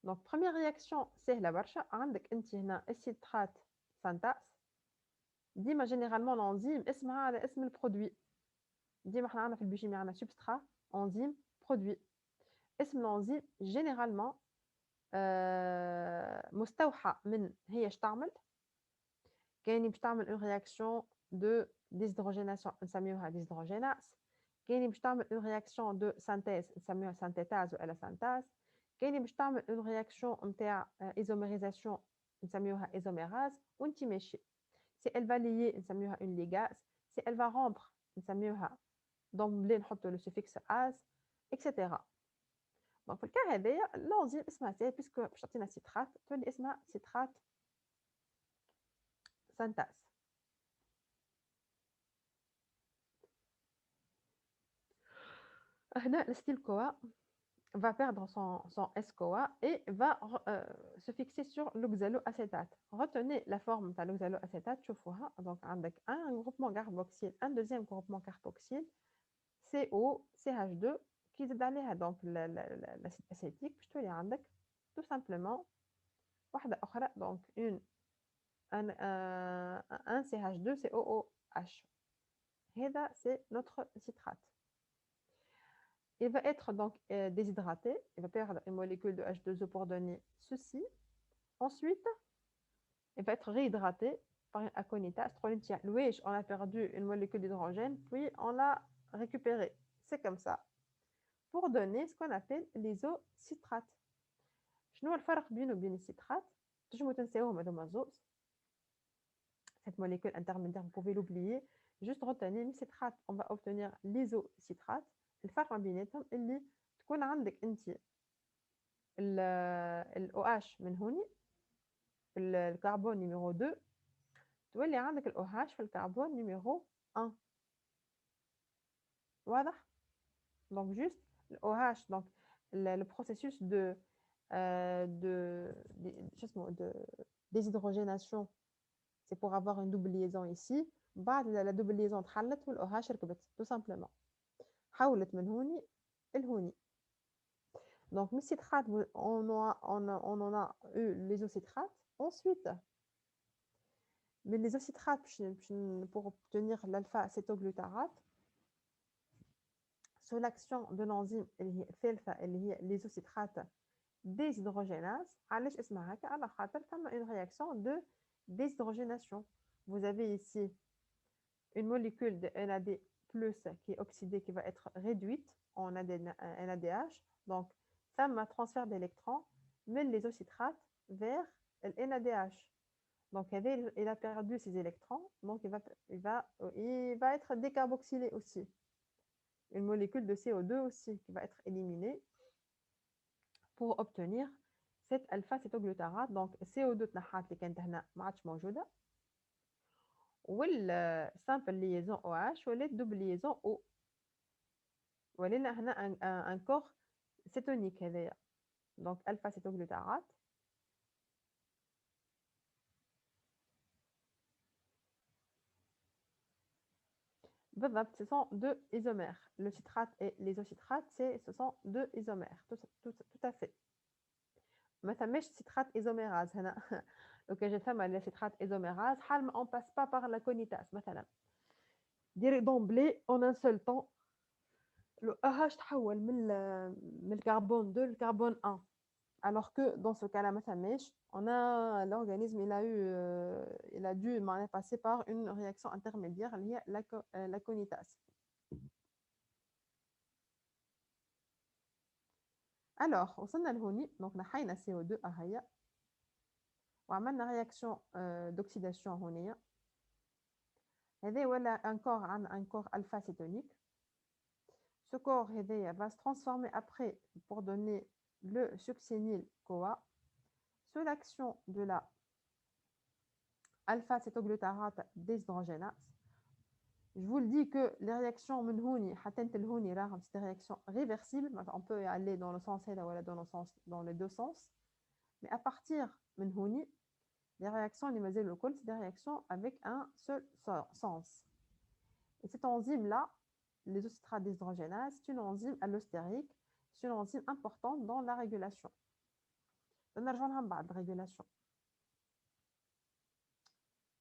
Donc, première réaction, c'est la برشا. عندك انت هنا السيترات سانتاز. ديما généralement l'enzyme اسمها على اسم البرودوي. ديما احنا عندنا في البيوشيمي عندنا substrat, enzyme, produit. اسم l'enzyme généralement مستوحى من هي اش تعمل. كاين باش تعمل une réaction de déshydrogénation نسميوها déshdrogénase. كاين باش تعمل une réaction de synthèse نسميوها synthétase ولا synthase. كاين باش تعمل une réaction نتاع isomérisation نسميوها isomérase وانت ماشي. Si elle va lier نسميوها une ligase. Si elle va rompre نسميوها d'emblée نحطوا le suffixe ase etc. Donc في الكا هذايا l'enzyme اسمها سي بيسكو باش تعطينا سيترات تولي اسمها سيترات synthase. هنا الستيل-CoA va perdre son S-CoA et va se fixer sur l'oxaloacétate. Retenez la forme de l'oxaloacétate, donc avec un groupement carboxyle, un deuxième groupement carboxyle, CO, CH2, qui est allé donc l'acide acétique, puis tu as tout simplement donc un CH2, COOH. C'est notre citrate. Il va être donc déshydraté, il va perdre une molécule de H2O pour donner ceci. Ensuite, il va être réhydraté par une aconitase. On a perdu une molécule d'hydrogène, puis on l'a récupéré. C'est comme ça. Pour donner ce qu'on appelle l'isocitrate. شنو الفرق بينه وبين السيترات؟ تنجموا تنساوهم هذوما زوز. Cette molécule intermédiaire, vous pouvez l'oublier. Juste retenez le citrate, on va obtenir l'isocitrate. الفرق ما بيناتهم اللي تكون عندك انت ال OH من هوني في الكربون نيميرو 2 تولي عندك ال OH في الكربون نيميرو 1. واضح؟ donc juste le OH donc le processus de déshydrogénation c'est pour avoir une double liaison ici. بعد la double liaison تحلت وال OH ركبت tout simplement. حولت من هوني لهوني. Donc, le citrate, on en a eu les isocitrates. Ensuite, mais les isocitrates, pour obtenir l'alpha-acétoglutarate, sous l'action de l'enzyme l'isocitrate déshydrogénase, une réaction de déshydrogénation. Vous avez ici une molécule de NAD+ qui est oxydée, qui va être réduite en NADH. Donc, un transfert d'électrons mène les isocitrates vers le NADH. Donc, il a perdu ses électrons, donc il va être décarboxylé aussi. Une molécule de CO2 aussi qui va être éliminée pour obtenir cette alpha-cétoglutarate. Donc, CO2 qui كانت هنا ما عادش موجودة. والسامبل liaison OH ولات double liaison O. ولينا هنا un corps cétonique هذايا. Donc alpha-cétoglutarate. Ce sont deux isomères. Le citrate et l'isocitrate, ce sont deux isomères. Tout à fait. ما ثماش citrate isomérase هنا. لو كان جا ثما le citrate isomérase حال ما on passe pas par la conitase مثلا. ديري d'emblée en un seul temps le AH تحول من الكربون 2 للكربون 1. Alors que dans ce cas-là, l'organisme il a dû passer par une réaction intermédiaire liée à la conitase. Alors, وصلنا لهوني donc نحينا CO2 أهيا وعملنا réaction d'oxydation هونية. هذا ولا un corps عندنا un corps alpha cétonique. Ce corps va se transformer après pour donner le succinyl-CoA sous l'action de la alpha-cétoglutarate déshydrogénase. Je vous le dis que les réactions c'est des réactions réversibles. On peut aller dans le sens dans les deux sens. Mais à partir de les réactions c'est des réactions avec un seul sens. Et cette enzyme-là, les oxystrates déshydragénase, c'est une enzyme allostérique, c'est une enzyme importante dans la régulation. On a rejoint la régulation.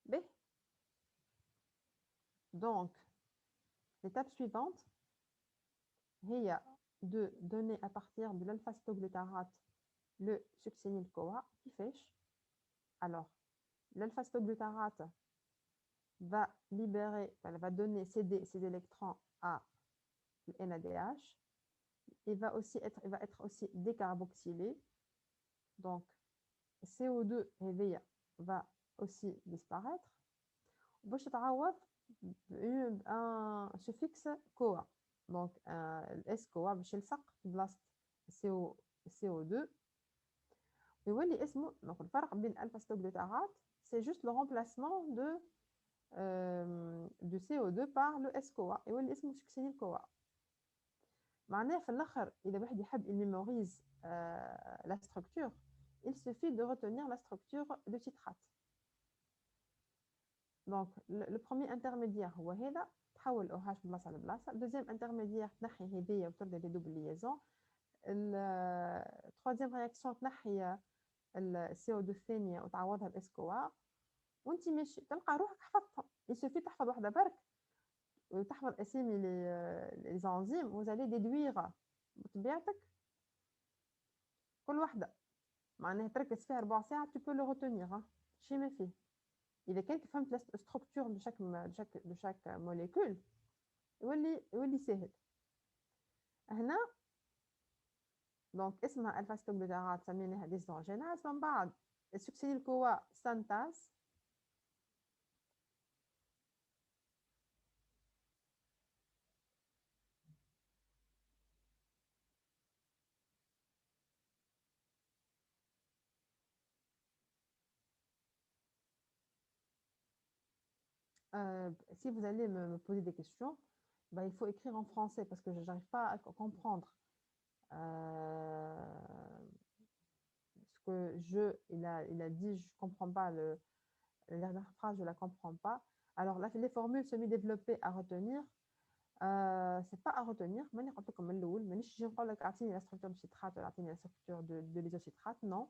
B. Donc, l'étape suivante, il y a de donner à partir de l'alpha-cétoglutarate le succinyl-CoA qui fait. Alors, l'alpha-cétoglutarate va libérer, elle va donner, céder ses électrons à NADH. Il va être aussi décarboxylé. Donc, CO2 va aussi disparaître. باش يتعوض un suffixe CoA. Donc, S CoA باش يلصق بلاصة CO2. ويولي اسمه donc الفرق بين الفا ستوغلوتارات c'est juste le remplacement du CO2 par le S CoA يولي اسمه succinyl CoA. معناه في الاخر اذا واحد يحب يميموريز la structure, il suffit de retenir la structure de citrate. Donc le premier intermédiaire هو هذا تحول OH من بلاصه لبلاصه. Deuxième intermédiaire تنحي هذيا وترد لي دوبل ليزون. التروازيام رياكسيون تنحي CO2 الثانيه وتعوضها باس كوا وانت ماشي تلقى روحك حفظتهم. Il suffit تحفظ واحده برك وتحفظ اسامي لي زانزيم وزالي ديدويغ بطبيعتك كل واحده معناها تركز فيها 4 ساعات tu peux le retenir شي ما فيه. إذا كان فهمت la structure de chaque molécule يولي سهل. هنا دونك اسمها الفا ستوغلوتارات سميناها ديزهيدروجيناز. من بعد السكسينيل كوا سانتاز si vous allez me poser des questions, bah, il faut écrire en français parce que je n'arrive pas à comprendre ce que il a dit, je ne comprends pas, la dernière phrase, je ne la comprends pas. Alors là, les formules semi-développées à retenir, c'est pas à retenir. ماني قلت لكم من الأول مانيش نجي نقول لك أعطيني لا ستركتور بالشيترات ولا أعطيني لا ستركتور دو ليزوشيترات نو.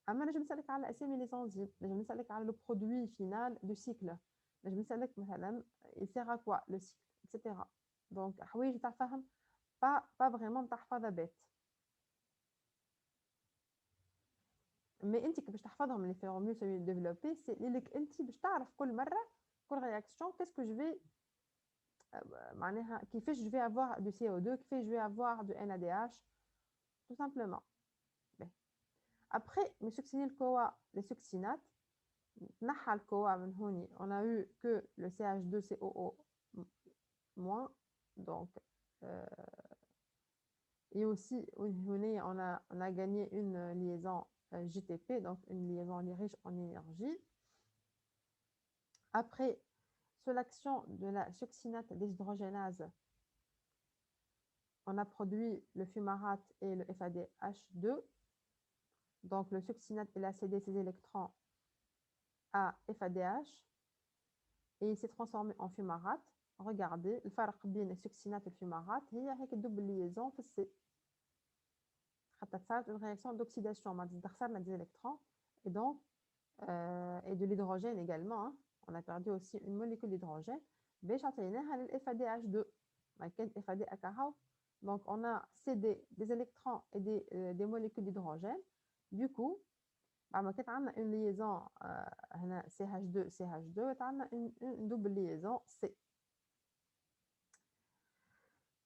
أما نجم نسألك على أسامي لي زانزيم، نجم نسألك على لو برودوي فينال دو سيكل، نجم نسألك مثلا il sert à quoi le cycle etc. دونك حوايج تاع فهم pas vraiment تاع حفاظة بيت. مي انت كي باش تحفظهم لي فورمول سيمي ديفلوبي سي ليك انت باش تعرف كل مره كل رياكسيون كاسكو جو في معناها كيفاش جو في افوار دو CO2 كيفاش جو في افوار دو NADH tout simplement. Après le succinyl CoA les succinates نحى الكوا من هوني on a eu que le CH2COO moins donc et aussi on a gagné une liaison JTP, donc une liaison riche en énergie. Après, sous l'action de la succinate déshydragénase, on a produit le fumarate et le FADH2. Donc le succinate, il a cédé ses électrons à FADH et il s'est transformé en fumarate. Regardez, le farq بين السكسينات والفيمارات هي هيك double liaison في السي. صارت une réaction d'oxydation, on a des électrons et donc et de l'hydrogène également. Hein. On a perdu aussi une molécule d'hydrogène. FADH2. Donc on a cédé des électrons et des molécules d'hydrogène. Du coup, on a une liaison CH2 CH2 une double liaison C.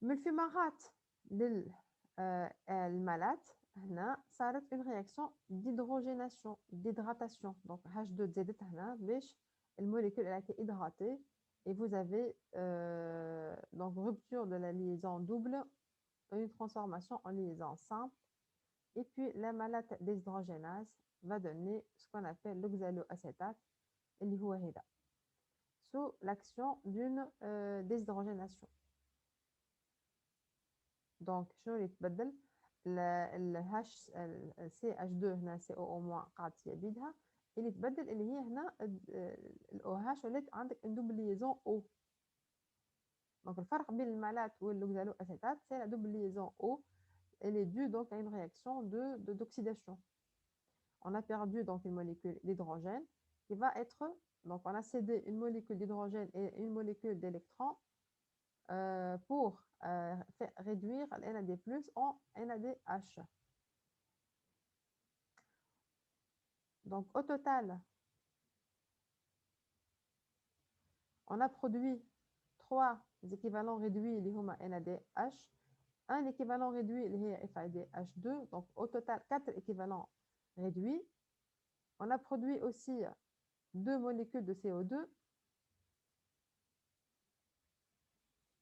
من الفيمارات للمالات هنا صارت une réaction d'hydrogénation, d'hydratation. Donc H2 زادت هنا باش الموليكule elle a été hydratée et vous avez donc rupture de la liaison double, une transformation en liaison simple. Et puis la malate déshydrogénase va donner ce qu'on appelle l'oxaloacétate, اللي هو هذا, sous l'action d'une déshydrogénation. Donc شنو اللي يتبدل؟ ال CH2 هنا CO- قاعد يبيدها, اللي تبدل اللي هي هنا ال OH ولات عندك une double liaison O. Donc le farq بين المالات والoxaloacétate, c'est la double liaison O. Elle est due donc à une réaction d'oxydation. On a perdu donc une molécule d'hydrogène qui va être, donc on a cédé une molécule d'hydrogène et une molécule d'électrons pour réduire le NAD+ en NADH. Donc au total, on a produit 3 équivalents réduits les NADH, un équivalent réduit les FADH2, donc au total 4 équivalents réduits. On a produit aussi 2 molécules de CO2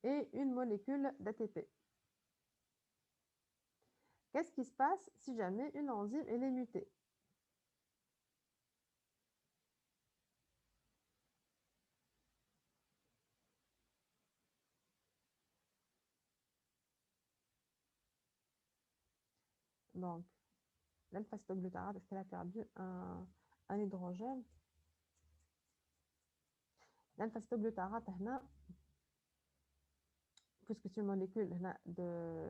et une molécule d'ATP. Qu'est-ce qui se passe si jamais une enzyme elle est mutée? Donc, l'alpha-cétoglutarate, est-ce qu'elle a perdu un hydrogène? L'alpha-cétoglutarate, puisque c'est une molécule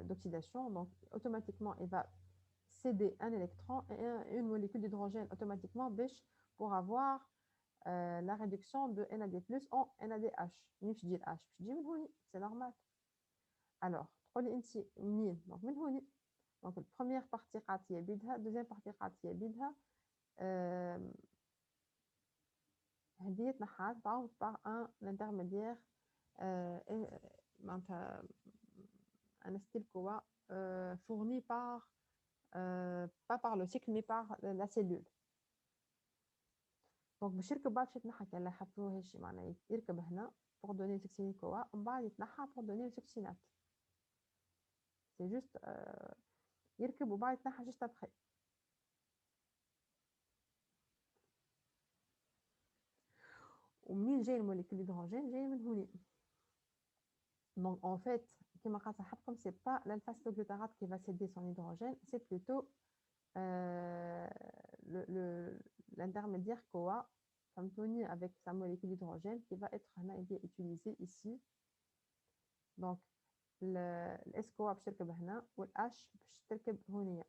d'oxydation, donc automatiquement, elle va céder un électron et une molécule d'hydrogène automatiquement pour avoir la réduction de NAD+ en NADH. C'est normal. Alors, donc, donc la première partie قاعدة بيدها, deuxième partie قاعدة بيدها, هذه تنحات تعوض par un intermédiaire un style CoA fourni par pas par le cycle mais par la cellule. Donc باش يركب بعد شي تنحى كان لاحظتوه هادشي معناه يركب هنا pour donner le succès CoA ومن بعد يتنحى pour donner le succinate. C'est juste يركب وبعد يتنحى juste après. ومنين جاي الموليكول d'hydrogène جاي من هوني. Donc en fait كما قالت صاحبكم c'est pas l'alpha-cétoglutarate qui va céder son hydrogène, c'est plutôt l'intermédiaire CoA avec sa molécule d'hydrogène qui va être utilisée ici. Donc le S-CoA باش تركب هنا والH باش تركب هونية.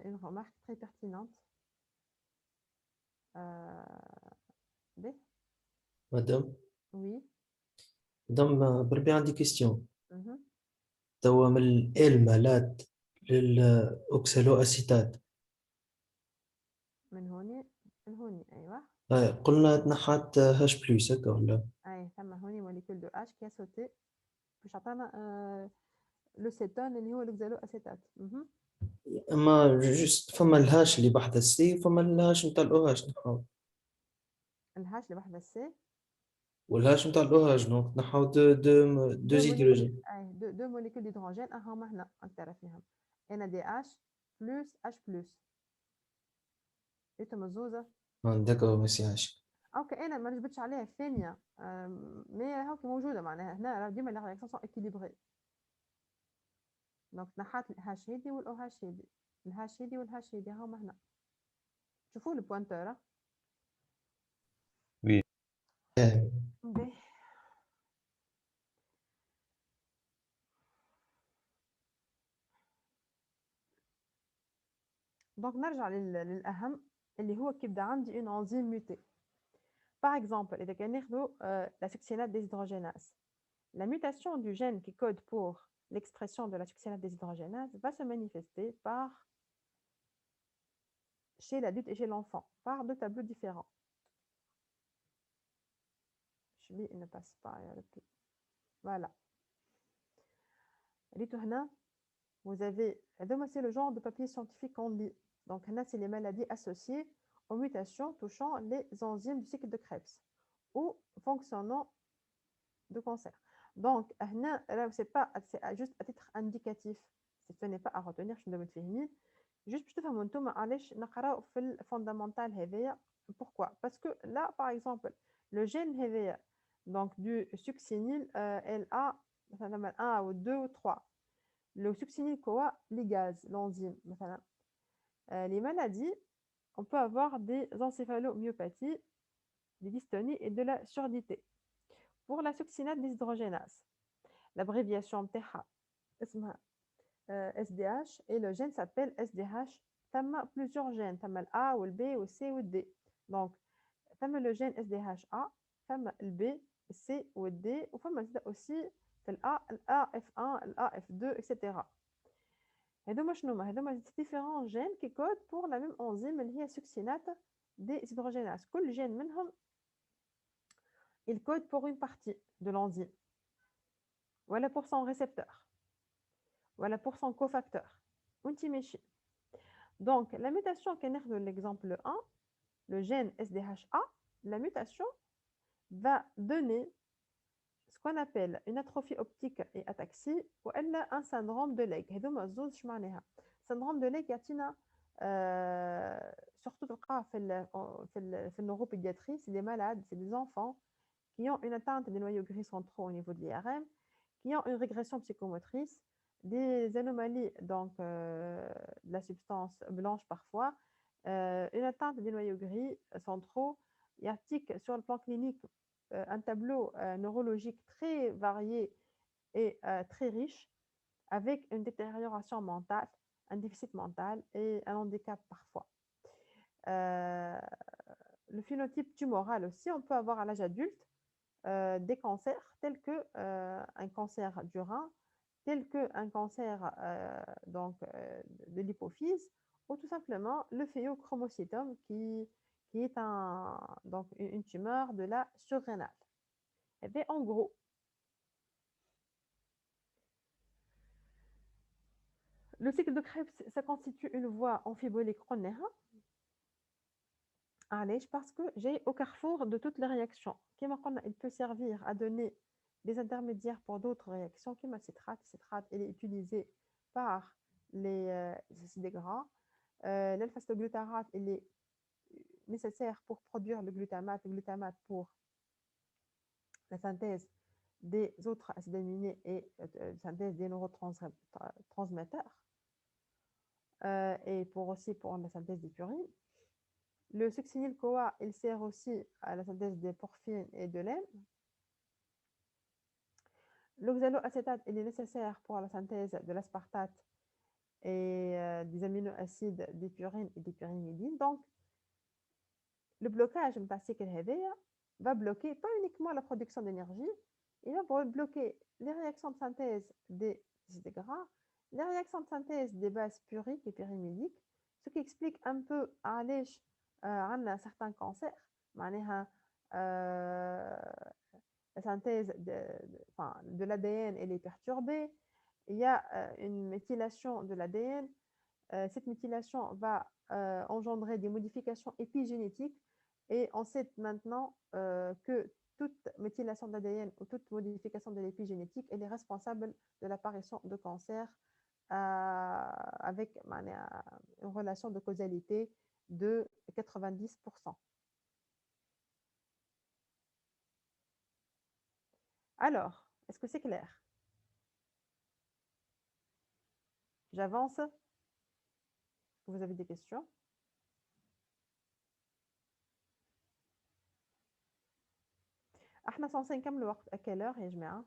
Une remarque très pertinente. B. Madame, Oui. Madame, بربي عندي question. Mhm. توا من الالمالات للاوكسالو من هوني ايوه. قلنا تنحت هاش بلس هكا ولا؟ اي ثم هوني موليكول دو H qui a sauté باش عطانا لو سيتون اللي هو الاوكسالو اسيتات. اما جوست فما الهاش اللي بحث السي وفما الهاش نتاع الاوهاش نحاول. الهاش اللي بحث السي والهاش نتاع الاوهاش دونك نحاول دو هيدروجين. deux molécules d'hydrogène هما هنا نقرا فيهم NADH plus H plus. انتم الزوزه. داكو ما يسيهاش. اوكي انا ما نجبدش عليها الثانيه مي هاكي موجوده معناها هنا ديما لي رياكسيون سون اكيليبري. دونك نحات الهاش هيدي والاوهاش هيدي, الهاش هيدي والهاش هيدي هما هنا. شوفوا البوينتور. وي. باهي. دونك نرجع للأهم اللي هو كيبدا عندي une enzyme mutée. Par exemple, إذا كان ناخذوا la succinate déshydrogenase. La mutation du gène qui code pour l'expression de la succinate déshydrogenase va se manifester chez l'adulte et chez l'enfant par deux tableaux différents. Il ne passe pas. Voilà. ريتو هنا vous avez, c'est le genre de papier scientifique qu'on lit. Donc, là, c'est les maladies associées aux mutations touchant les enzymes du cycle de Krebs ou fonctionnant de cancer. Donc, là, c'est pas, c'est juste à titre indicatif. Ce n'est pas à retenir, je ne sais juste باش تفهموا انتم علاش نقراو في الفوندامنتال هذايا. Pourquoi? Parce que là, par exemple, le gène هذايا donc du succinyl LA مثلا 1 ou 2 ou 3. Le succinyl CoA ligase, l'enzyme مثلا. Les maladies, on peut avoir des encéphalomyopathies, des dystonies et de la surdité. Pour la succinate deshydrogénase, l'abréviation بتاعها اسمها SDH et le gène s'appelle SDH. ثم plusieurs gènes, ثم ال A ou le B ou le C ou le D. Donc, ثم le gène SDHA, ثم le B, le C ou le D, ou ثم aussi في ال A, ال AF1, ال AF2, etc. هذوما شنو هما؟ هذوما différents gènes qui codent pour la même enzyme اللي هي succinate deshydrogenase. كل gène منهم il code pour une partie de l'enzyme. Voilà pour son récepteur. Voilà pour son cofacteur. Donc, la mutation qu'on a de l'exemple 1, le gène SDHA, la mutation va donner ce qu'on appelle une atrophie optique et ataxie ou un syndrome de Leigh. syndrome de Leigh يعطينا surtout في الneuropédiatrie, c'est des malades, c'est des enfants qui ont une atteinte des noyaux gris centraux au niveau de l'IRM, qui ont une régression psychomotrice, des anomalies donc, de la substance blanche parfois, une atteinte des noyaux gris centraux. Il y a sur le plan clinique un tableau neurologique très varié et très riche, avec une détérioration mentale, un déficit mental et un handicap parfois. Le phénotype tumoral aussi, on peut avoir à l'âge adulte des cancers tels que un cancer du rein, tel qu'un cancer de l'hypophyse, ou tout simplement le phéochromocytome qui est donc une tumeur de la surrénale. Et bien, en gros, le cycle de Krebs, ça constitue une voie amphibolique قلناها. علاش؟ parce que j'ai au carrefour de toutes les réactions. كما قلنا, il peut servir à donner des intermédiaires pour d'autres réactions. كما citrate, elle est utilisée par les acides gras. L'alpha-glutarate, il est nécessaire pour produire le glutamate pour la synthèse des autres acides aminés et synthèse des neurotransmetteurs, et aussi pour la synthèse des purines. Le succinyl-CoA, il sert aussi à la synthèse des porphines et de l'hème. L'oxaloacétate, il est nécessaire pour la synthèse de l'aspartate et des aminoacides des purines et des pyrimidines. Donc, le blocage de cycle va bloquer pas uniquement la production d'énergie, il va bloquer les réactions de synthèse des acides gras, les réactions de synthèse des bases puriques et pyrimidiques, ce qui explique un peu à certains cancers, la synthèse de l'ADN elle est perturbée, il y a une méthylation de l'ADN, cette méthylation va engendrer des modifications épigénétiques et on sait maintenant que toute méthylation de l'ADN ou toute modification de l'épigénétique elle est responsable de l'apparition de cancer avec une relation de causalité de 90%. Alors, est-ce que c'est clair? J'avance? Vous avez des questions? احنا censé نكمل وقت à quelle heure يا جماعة؟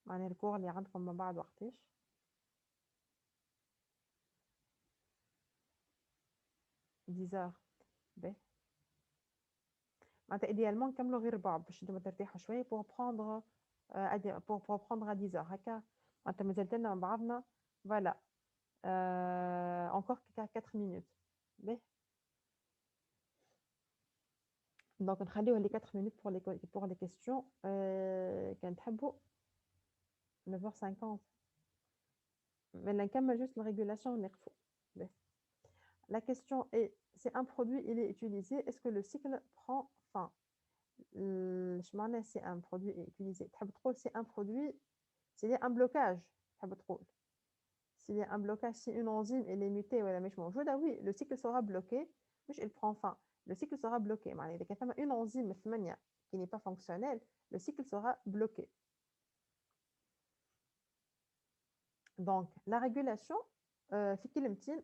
معناها الكور اللي عندكم من بعد وقتاش؟ 10 heures. باهي. معناتها idéalement نكملوا غير ربع باش انتم ترتاحوا شوية pour prendre à 10 heures هكا معناتها مازالت لنا مع بعضنا voilà encore 4 minutes. باهي. Donc, نخليوها les 4 minutes pour les questions. كان تحبوا 9h50. Mais نكمل juste la régulation ونقفوا. La question est, c'est un produit, il est utilisé, est-ce que le cycle prend fin? Je m'en c'est un produit utilisé. C'est un produit, s'il y a un blocage, s'il y a un blocage, si une enzyme elle est mutée ou elle est موجودة, oui, le cycle sera bloqué, il prend fin. Le cycle sera bloqué. إذا كان une enzyme qui n'est pas fonctionnelle, le cycle sera bloqué. Donc, la régulation, في كلمتين,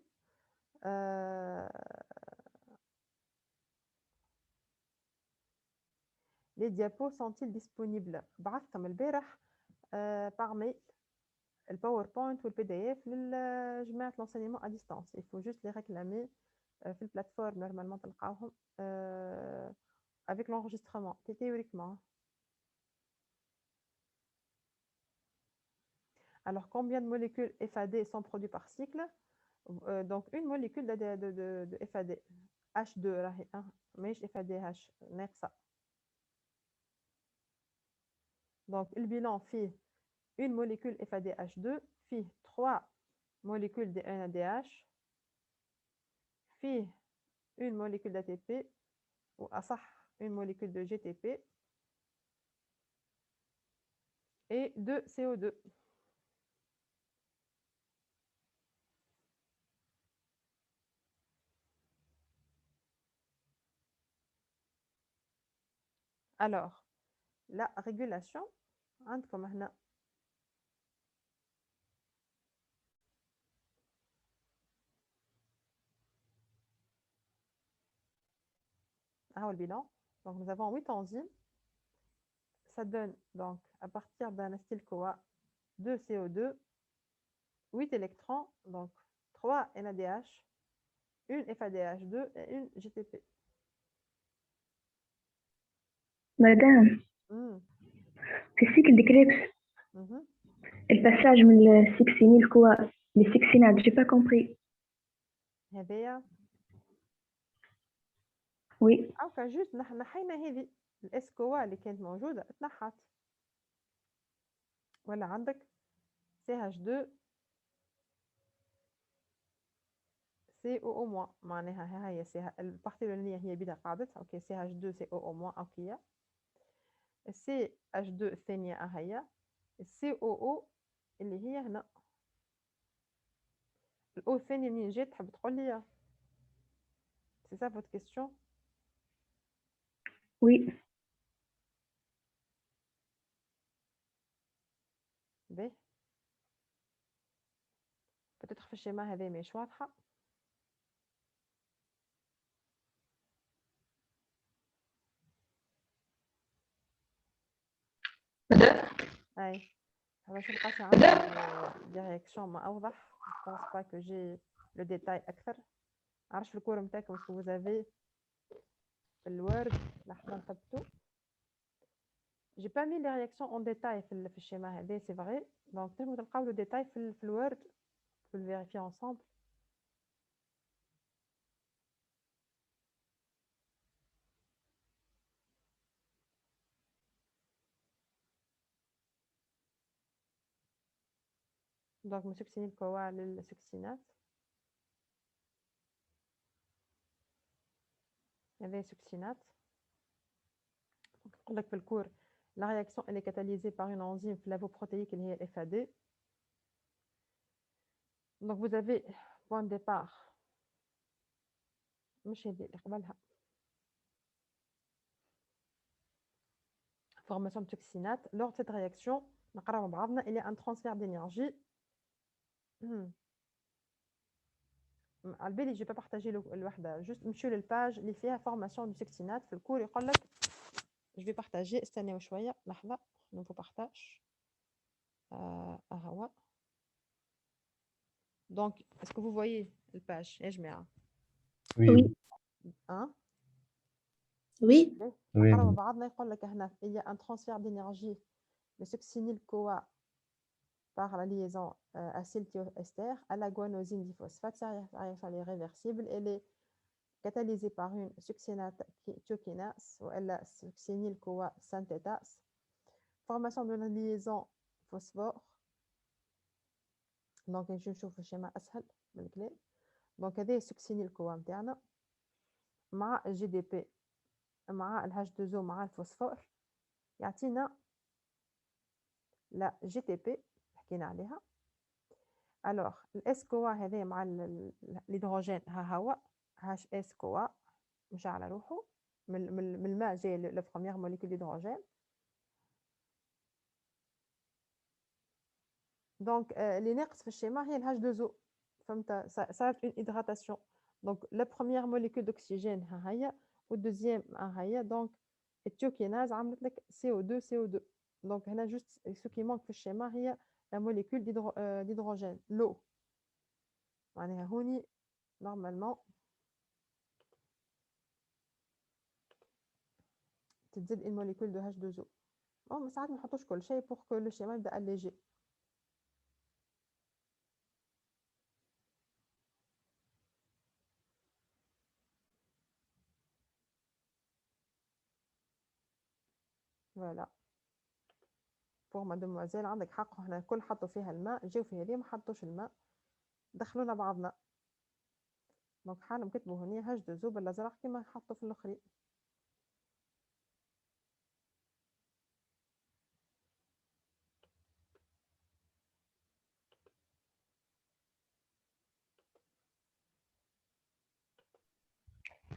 les diapos sont-ils disponibles? بعثتهم البارح par mail le PowerPoint ou le PDF لجماعة l'enseignement à distance. Il faut juste les réclamer في la plateforme normalement تلقاوهم avec l'enregistrement théoriquement. Alors combien de molécules FAD sont produites par cycle? Donc une molécule de FAD H2 راهي ماهيش FADH ناقصة. Donc le bilan fait une molécule FADH2 fait 3 molécules de NADH fait une molécule d'ATP ou une molécule de GTP et 2 CO2. Alors, la régulation, عندكم هنا le bilan. Donc, nous avons 8 enzymes. Ça donne donc à partir d'un acétyl-CoA 2 CO2, 8 électrons, donc 3 NADH, une FADH2 et une GTP. Madame, في السيكل دي كريبس الباساج من السكسينيل كوا للسكسينات j'ai pas compris. هذايا Oui. اوكا جوست نحينا هذه الاس كوا اللي كانت موجوده اتنحت. ولا عندك CH2 COO- معناها هي البارتي الاولانيه هي بدا قاعدتها اوكي CH2 COO- اوكي CH2 الثانيه هي COO اللي هي هنا الاو الثانيه منين جات تحب تقول لي سي سا فوت كيستيون. Oui. باهي بتدخل في الشيما هذه مش واضحه. اي هذا شو القاسي عندي دي رياكسيون ما اوضح. Je pense pas que j'ai le détail اكثر. عرفت في الكور نتاعكم اسكو vous avez الوورد لحظه نثبتو. J'ai pas mis les réactions en détail في الشيما هذا c'est vrai. Donc تنجموا تلقاو le détail في الوورد. On peut le vérifier ensemble. Donc من سكسينيل كوا للسكسينات هذا سكسينات. نقول لك في الكور la réaction elle est catalysée par une enzyme flavoprotéique اللي هي ال FAD. Donc vous avez point de départ مش هذه اللي قبلها formation de toxinate. Lors de cette réaction نقراو مع بعضنا il y a un transfert d'énergie. على بالي جي با بارطاجي الوحده جوست نمشيو للباج اللي فيها فورماسيون دو سكسينات في الكور يقول لك جو في بارطاجي. استناو شويه لحظه نوفو بارطاج هو. دونك اسكو فو فويي الباج يا جماعه؟ Oui. Oui. نقراو مع بعضنا يقول لك هنا il y a un transfert d'énergie de succinyl CoA par la liaison acylthioester à la guanosine diphosphate. Ça est réversible et les catalysée par une succinate thiokinase ou la succinyl-CoA synthétase, formation de la liaison phosphore. Donc je نشوف الشيما اسهل بالكلام. دونك هذا succinyl-CoA نتاعنا مع الجي دي بي مع الهاش 2 او مع الفوسفور يعطينا لا جي تي بي حكينا عليها. الوغ الاس كوا هذا مع الهيدروجين ها هو هاش اس كوا مشى على روحه من الماء جاي لو بروميير موليكول ديدروجين. دونك اللي ناقص في الشيما هي الهاش 2 او فهمت صارت اون هيدراتاسيون. دونك لا بروميير موليكول دوكسيجين ها هي والدوزيام ها هي. دونك التيوكيناز عملت لك CO2 CO2. دونك هنا جوست سو كي مانك في الشيما هي لا موليكول ديدروجين لو معناها هوني نورمالمون تتزيد une molécule de H2O. bon ساعات ما نحطوش كل شيء pour que le schéma يبدا allégé. voilà pour mademoiselle عندك حق. احنا الكل حطوا فيها الماء جاو في هذه ما حطوش الماء دخلونا بعضنا. دونك حالهم كتبوا هنا H2O بالازرق كيما حطوا في الاخرين.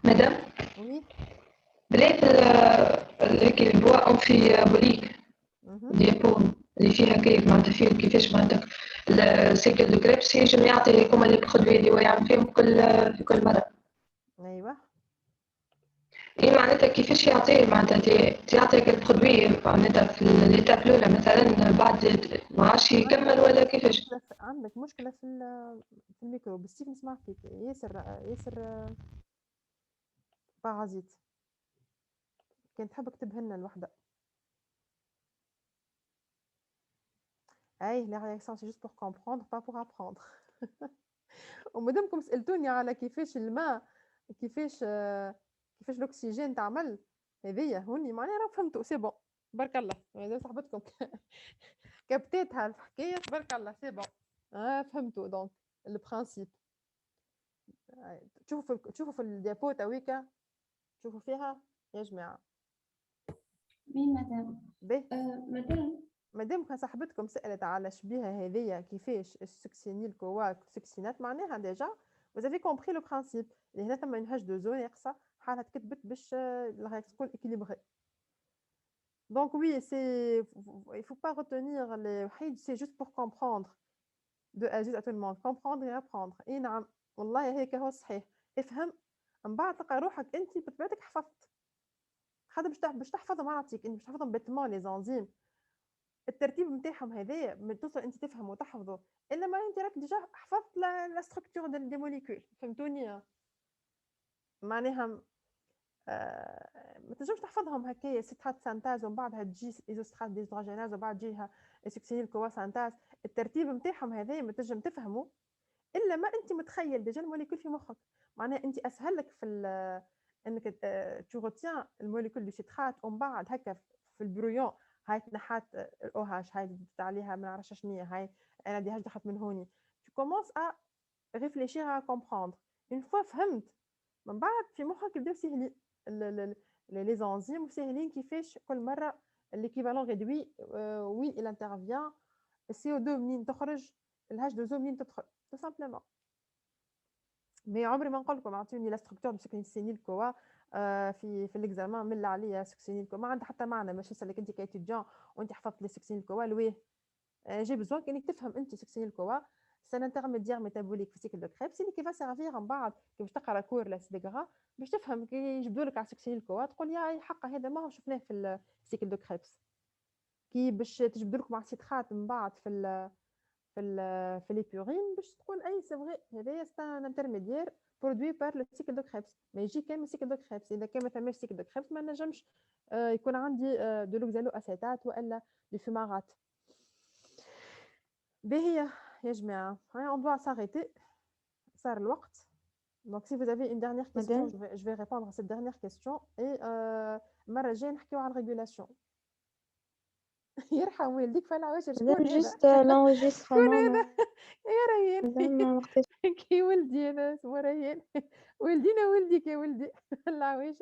مدام oui بلاد هيك البوا امفيبوليك ديابو اللي فيها كيف معناتها فيهم كيفاش معناتها السيكل دو كريبس ينجم يعطي هما لي برودوي اللي هو يعمل فيهم كل مرة. ايوه اي معناتها كيفاش يعطيه معناتها تعطيك البرودوي معناتها في ليتاب الاولى مثلا بعد ما عادش يكمل ولا كيفاش؟ عندك مشكله في الميكرو بالسيف نسمع فيك ياسر بارازيت. كان تحب اكتبها لنا الوحده. اي لا رياكسيون سي جوست بور كومبروندر با بور ابروندر. ومادامكم سالتوني على كيفاش الماء كيفاش الاكسجين تعمل هذيا هوني معناها راه فهمتوا سي بون بارك الله. هذا صاحبتكم كبتيتها الحكايه تبارك الله سي بون. فهمتوا دونك البرانسيب. تشوفوا في الديابو تاويكا تشوفوا فيها يا جماعه. Oui, madame. باهي Madame, مادام كان صاحبتكم سألت على شبيهة هذيا كيفاش السكسينيل كوا سكسينات معناها ديجا vous avez compris le principe. اللي هنا ثم ينهج دو زون ناقصة حالها تكتبت باش الرياكسيون تكون équilibrée. Donc oui, il faut pas retenir les وحيد c'est juste pour comprendre de A à tout le monde comprendre et apprendre. اي نعم والله هيك هو صحيح. افهم من بعد تلقى روحك انت بطبيعتك حفظت. خاطر باش تحفظهم معناتك انت باش تحفظهم بيتمون لي زنزيم الترتيب نتاعهم هذايا من توصل انت تفهم وتحفظه الا ما انت راك ديجا حفظت لا ستركتور دي موليكول. فهمتوني معناها ما تنجمش تحفظهم هكايا سترات سانتاز ومن بعدها تجي ايزوسترات ديزوجيناز وبعد تجيها سكسينيل كوا سانتاز. الترتيب نتاعهم هذايا ما تنجم تفهمه الا ما انت متخيل ديجا الموليكول في مخك. معناها انت اسهل لك في انك تو روتيان الموليكول دو سيترات ومن بعد هكا في البرويون هاي تنحات الاو هاش هاي زدت عليها ما نعرفش شنو هاي انا دي هاش دخلت من هوني. tu commences à réfléchir à comprendre. une fois فهمت من بعد في مخك يبداو سهلين لي زانزيم وسهلين كيفاش كل مره ليكيفالون ريدوي وين il intervient السي او 2 منين تخرج الهاش 2 منين تدخل تو سامبلومون. مي عمري ما نقول لكم اعطوني لا ستركتور باش سكسينيل كوا في الاكزامان من اللي عليا سكسينيل كوا ما عندها حتى معنى. ماشي نسالك انت كايتيديون وانت حفظت لي سكسينيل كوا لويه. جي بزوان كانك تفهم انت سكسينيل كوا سان انترميديير ميتابوليك في سيكل دو كريبس اللي كيفاش سيرفير من بعد كي باش تقرا كور لا سيدغرا باش تفهم كي يجبدوا لك على سكسينيل كوا تقول يا حق هذا ما هو شفناه في سيكل دو كريبس. كي باش تجبدوا لك مع سيترات من بعد في لي بورين باش تقول اي سي فري هذايا سان انترميديير برودوي بار لو سيكل دو كريبس. ما يجي كامل سيكل دو كريبس. اذا كان ما ثماش سيكل دو كريبس ما نجمش يكون عندي دو لوكزالو اسيتات والا دي فيمارات. باهي يا جماعه هاي اون دوا ساريتي صار الوقت Donc, si vous avez une dernière question, Madame. je vais répondre à cette dernière question. Et مرة الجاية نحكيو على الرégulation. يرحم والديك فانا عواش شكون Madame, هذا؟ juste l'enregistrement. يا ريان Madame, وقتاش كي ولدي انا اسمه ريان ولدينا ولدك يا ولدي العواش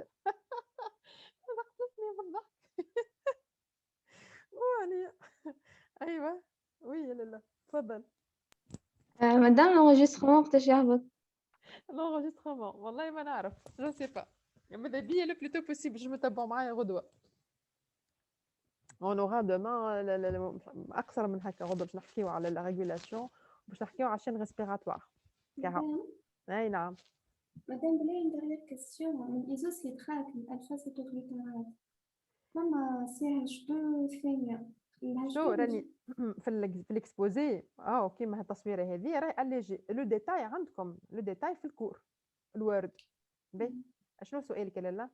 ضحكتني بالضحك وعني ايوه وي يا لالا تفضل. Madame, l'enregistrement وقتاش يهبط؟ l'enregistrement والله ما نعرف جو سي با ماذا بيا لو بلوتو بوسيبل باش نتبعوا معايا غدوه. on aura demain اكثر من هكا غدوه باش نحكيو على لا ريغولاسيون باش نحكيو على الشين ريسبيراتوار كاع. اي نعم. Madame, j'ai une dernière question. L'isocitrate, l'alpha-cétoglutarate, comment CH2 ثانية؟ شو راني في الاكسبوزي كيما التصويره هذه راهي اليجي لو ديتاي عندكم لو ديتاي في الكور الوورد. باهي شنو سؤالك لالا؟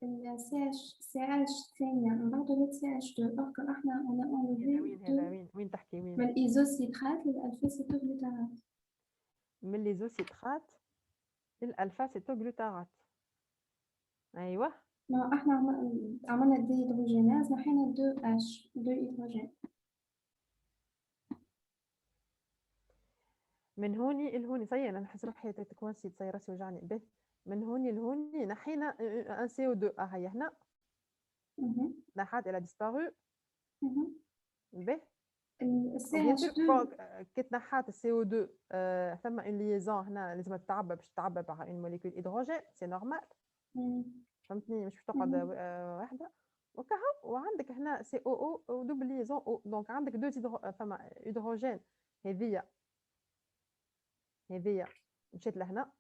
CH ثانية من بعد ولات CH2 alors que احنا on a enlevé وين هذا وين تحكي وين؟ من الإيزوسيترات للألفا-سيتوغلوتارات. من ليزوسيترات للالفا سيتوغلوتارات. ايوه ما احنا عملنا دي هيدروجيناز نحينا 2 هيدروجين. من هوني لهوني صحيح انا نحس روحي تكون نسيت صاير راسي وجعني. به من هوني لهوني نحينا ان سي او 2 هيا هنا نحات الى ديسبارو. به السي اتش 2 كي تنحات السي او 2 ثم اون ليزون هنا لازم تتعبى باش تعبى على اون موليكول هيدروجين سي نورمال. فهمتني مش باش تقعد واحده وكهو. وعندك هنا سي او او ودوبل ليزون او دونك عندك دو فما هيدروجين هذيا مشيت لهنا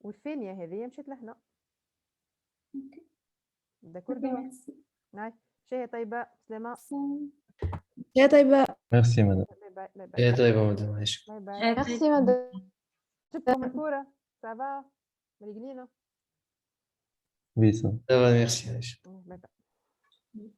والثانيه هذه مشيت لهنا. داكور بيان. ناي شي طيبه سلامه. يا طيبة. ميرسي مدام. باي باي باي يا طيبة مدام عايشك. باي باي. Merci madame. شفتكم الكوره سافا من الجنينه. وي سا. Ça va, merci عايشك. باي باي.